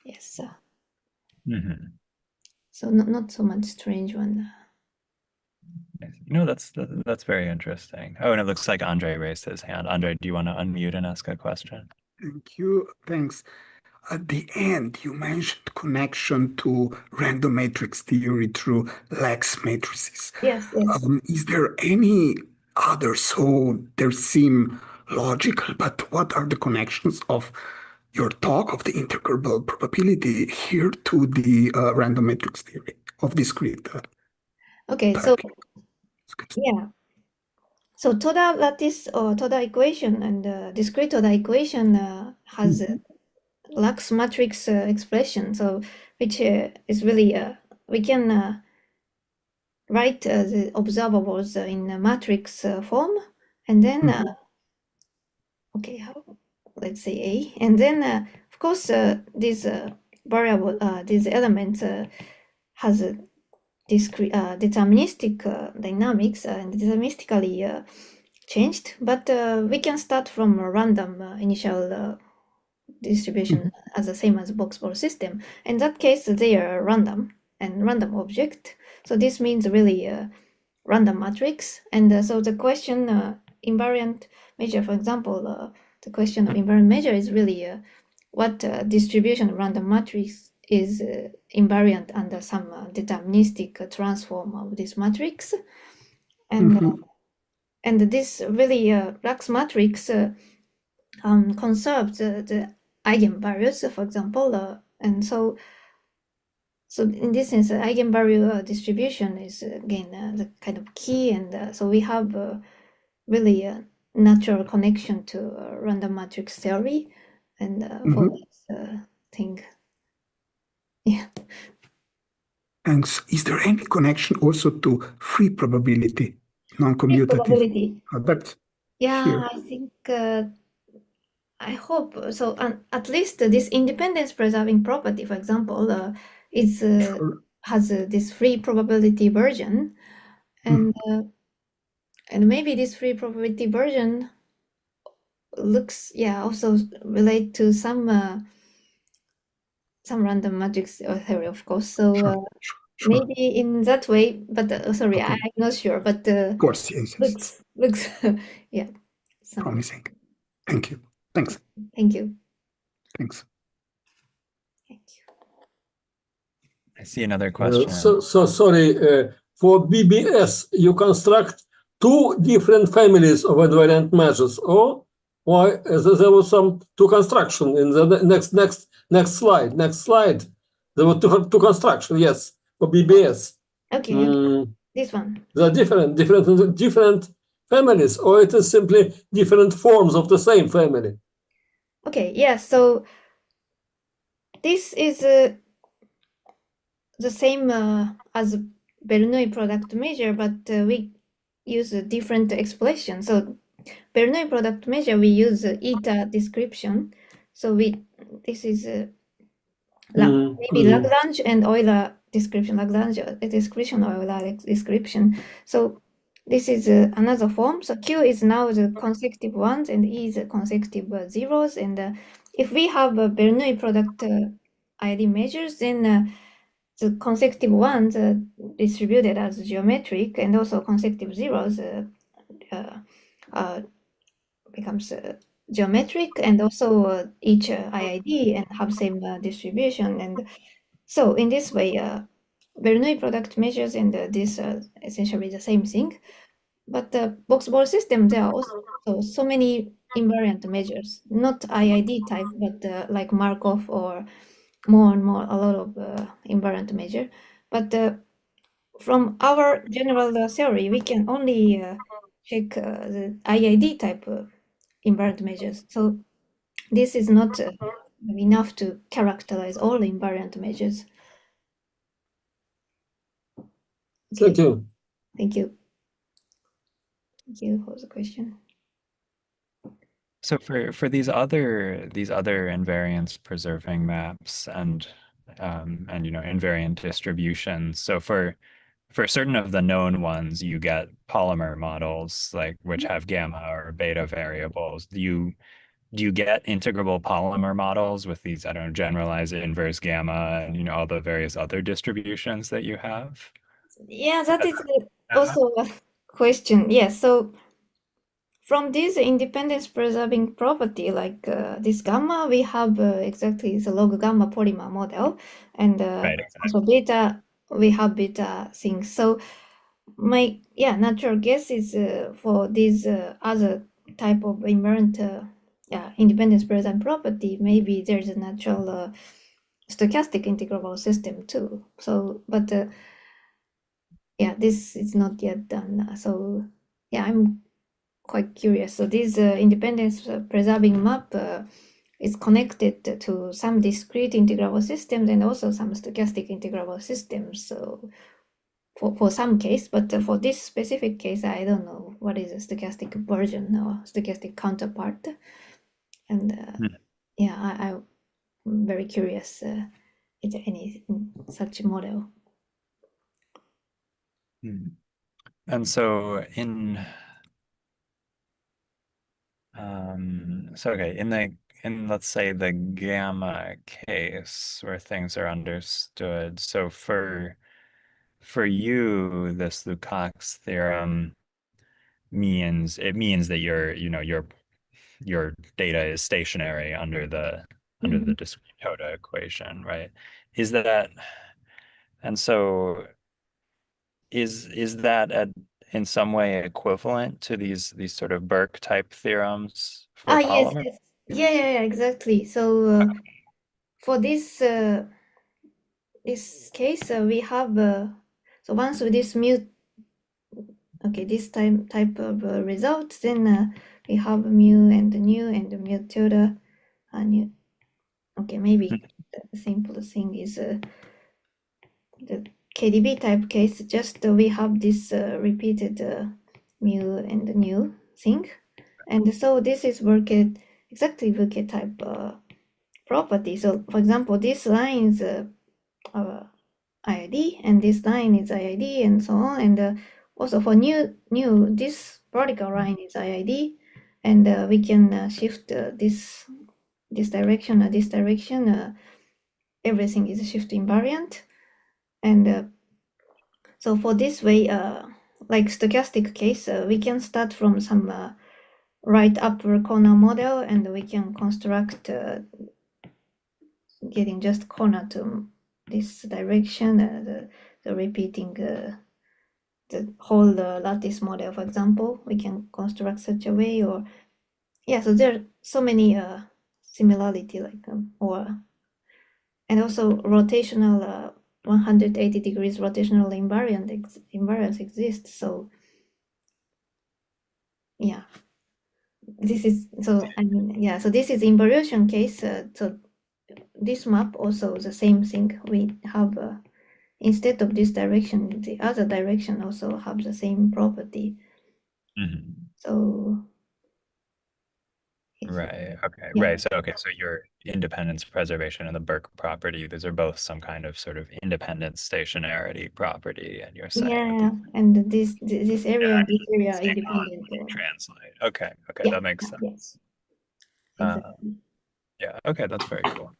Yes. So not so much strange one. That's very interesting. Oh, and it looks like Andre raised his hand. Andre, do you want to unmute and ask a question? Thank you. Thanks. At the end, you mentioned connection to random matrix theory through Lex matrices. Yes. Is there any other? So there seem logical, but what are the connections of your talk of the integrable probability here to the random matrix theory of discrete Okay, type? so yeah. So Toda lattice or Toda equation and discrete Toda equation has Lax matrix expression, so which is really we can write the observables in a matrix form, and then okay, let's say A, and then of course this variable, these elements has a discrete deterministic dynamics and deterministically changed, but we can start from a random initial distribution as the same as box ball system. In that case, they are random and random object. So this means really a random matrix. And so the question invariant measure, for example, the question of invariant measure is really what distribution of random matrix is invariant under some deterministic transform of this matrix. And and this really Lax matrix conserves the eigenvalues, for example, and so in this sense, eigenvalue distribution is again the kind of key, and so we have really a natural connection to random matrix theory, and for this thing, yeah. Thanks. Is there any connection also to free probability, non-commutative? Probability. But yeah, here. I think I hope so. At least this independence preserving property, for example, is has this free probability version, and maybe this free probability version looks also relate to some random matrix theory, of course. So maybe in that way, but sorry, okay. I'm not sure. But of course, yes. Looks yeah, promising. Thank you. Thanks. Thank you. Thanks. Thank you. I see another question. So sorry, for BBS, you construct two different families of invariant measures, or why there was some two construction in the next slide. Next slide, there were two construction. Yes, for BBS. Okay. This one. They're different families, or it is simply different forms of the same family. Okay. Yeah. So this is the same as Bernoulli product measure, but we use a different expression. So Bernoulli product measure, we use eta description. So this is maybe Lagrange and Euler description, Lagrange description, Euler description. So this is another form. So Q is now the consecutive ones and E is the consecutive zeros. And if we have a Bernoulli product ID measures, then the consecutive ones distributed as geometric, and also consecutive zeros becomes geometric, and also each IID and have same distribution. And so in this way, Bernoulli product measures and this are essentially the same thing. But the box ball system, there are also so many invariant measures, not IID type, but like Markov or more and more, a lot of invariant measure. But from our general theory, we can only check the IID type invariant measures. So this is not enough to characterize all invariant measures. Okay. Thank you. Thank you. Thank you for the question. So for these other invariance preserving maps and invariant distributions, so for certain of the known ones, you get polymer models like which have gamma or beta variables. Do you get integrable polymer models with these, I don't know, generalized inverse gamma and all the various other distributions that you have? Yeah, that is also a question. Yeah, so from this independence preserving property, like this gamma, we have exactly the log gamma polymer model, and Right, also beta, we have beta things. So my natural guess is for this other type of invariant independence present property, maybe there's a natural stochastic integrable system too. So, but this is not yet done. So I'm quite curious. So this independence preserving map is connected to some discrete integrable systems and also some stochastic integrable systems. So for some case, but for this specific case, I don't know what is a stochastic version or stochastic counterpart. And I'm very curious. Is there any such model? And so in let's say the gamma case where things are understood. So for you, this Lukács theorem means that your data is stationary under the discrete Toda equation, right? Is that, and so is that in some way equivalent to these sort of Burke type theorems for Yes, polymer? yes. Yeah, exactly. So for this this case, we have so once with this this type of result, then we have mu and nu and mu tilde nu. Okay, maybe the simple thing is the KDB type case. Just we have this repeated mu and nu thing, and so this is exactly Burke type property. So for example, this line is IID, and this line is IID, and so on. And also for new, this vertical line is IID, and we can shift this direction or this direction. Everything is shift invariant, and so for this way, like stochastic case, we can start from some right upper corner model, and we can construct getting just corner to this direction, the repeating the whole lattice model, for example, we can construct such a way, or so there are so many similarity, like and also rotational 180 degrees rotational invariance exists. So this is so this is involution case. So this map also the same thing. We have instead of this direction, the other direction also have the same property. So Right. Okay. yeah. Right. So your independence preservation and the Burke property, those are both some kind of sort of independent stationarity property, and you're saying that Yeah, these and this area and this area are actually not independent. translate. Okay. Okay. Yeah, That makes sense. yes, Uh, exactly. yeah. Okay. That's very cool.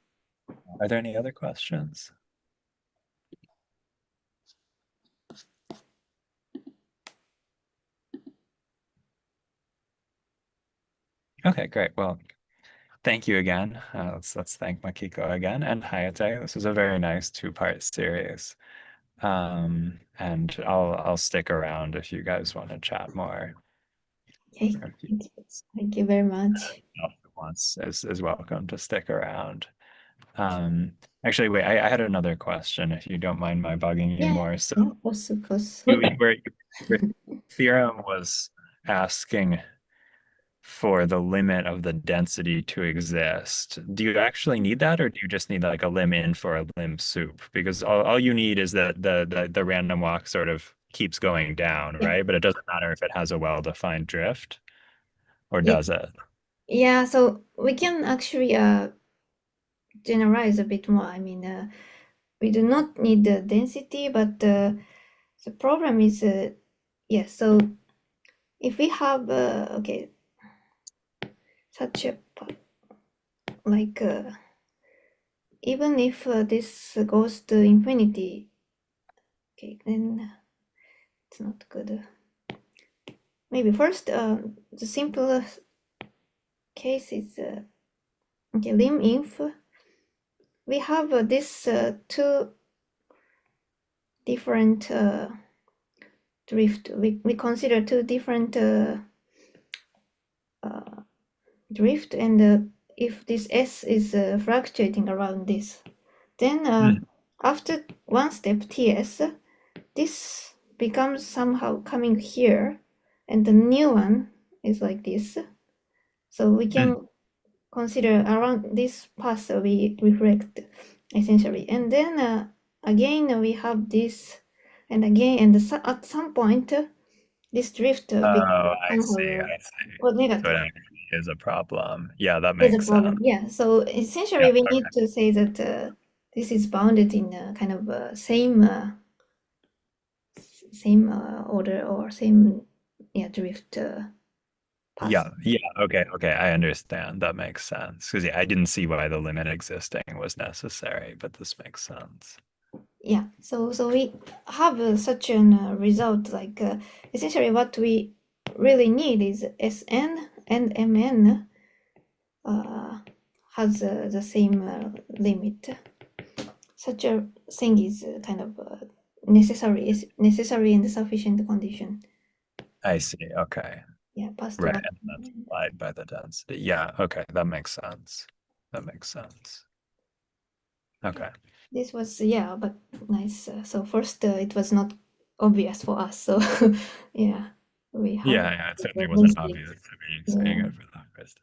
Are there any other questions? Okay, great. Well, thank you again. Let's thank Makiko again and Hayate. This was a very nice two-part series. And I'll stick around if you guys want to chat more. Okay, Or if you, thank you very much. wants is welcome to stick around. Actually, wait, I had another question, if you don't mind my bugging you more. So Yeah, of course. your theorem was asking for the limit of the density to exist. Do you actually need that, or do you just need like a lim in for a lim soup? Because all you need is that the random walk sort of keeps going down, Yeah. right? But it doesn't matter if it has a well-defined drift, or Yeah. does it? Yeah, so we can actually generalize a bit more. I mean, we do not need the density, but the problem is, yeah, so if we have, okay, such a, like, even if this goes to infinity, okay, then it's not good. Maybe first, the simplest case is, okay, lim inf. We have this two different drift. We consider two different drift, and if this S is fluctuating around this, then after one step TS, this becomes somehow coming here, and the new one is like this. So we can consider around this path we reflect essentially, and then again we have this, and again, and at some point this drift becomes Oh, I see. somehow I see. So it negative. actually is a problem. Yeah, that Is a makes problem. sense. Yeah. So essentially, Yeah, we okay. need to say that this is bounded in a kind of same order or same drift path. Yeah, okay, I understand. That makes sense. Because yeah, I didn't see why the limit existing was necessary, but this makes sense. Yeah. So we have such an result. Like essentially, what we really need is Sn and Mn has the same limit. Such a thing is kind of necessary and sufficient condition. I see. Okay. Yeah, past Right. one. And that's applied by the density. Yeah, okay, that makes sense. That makes sense. Okay. This was but nice. So first, it was not obvious for us. So yeah, we have Yeah, it certainly the wasn't basics. obvious to me Yeah. saying it for the first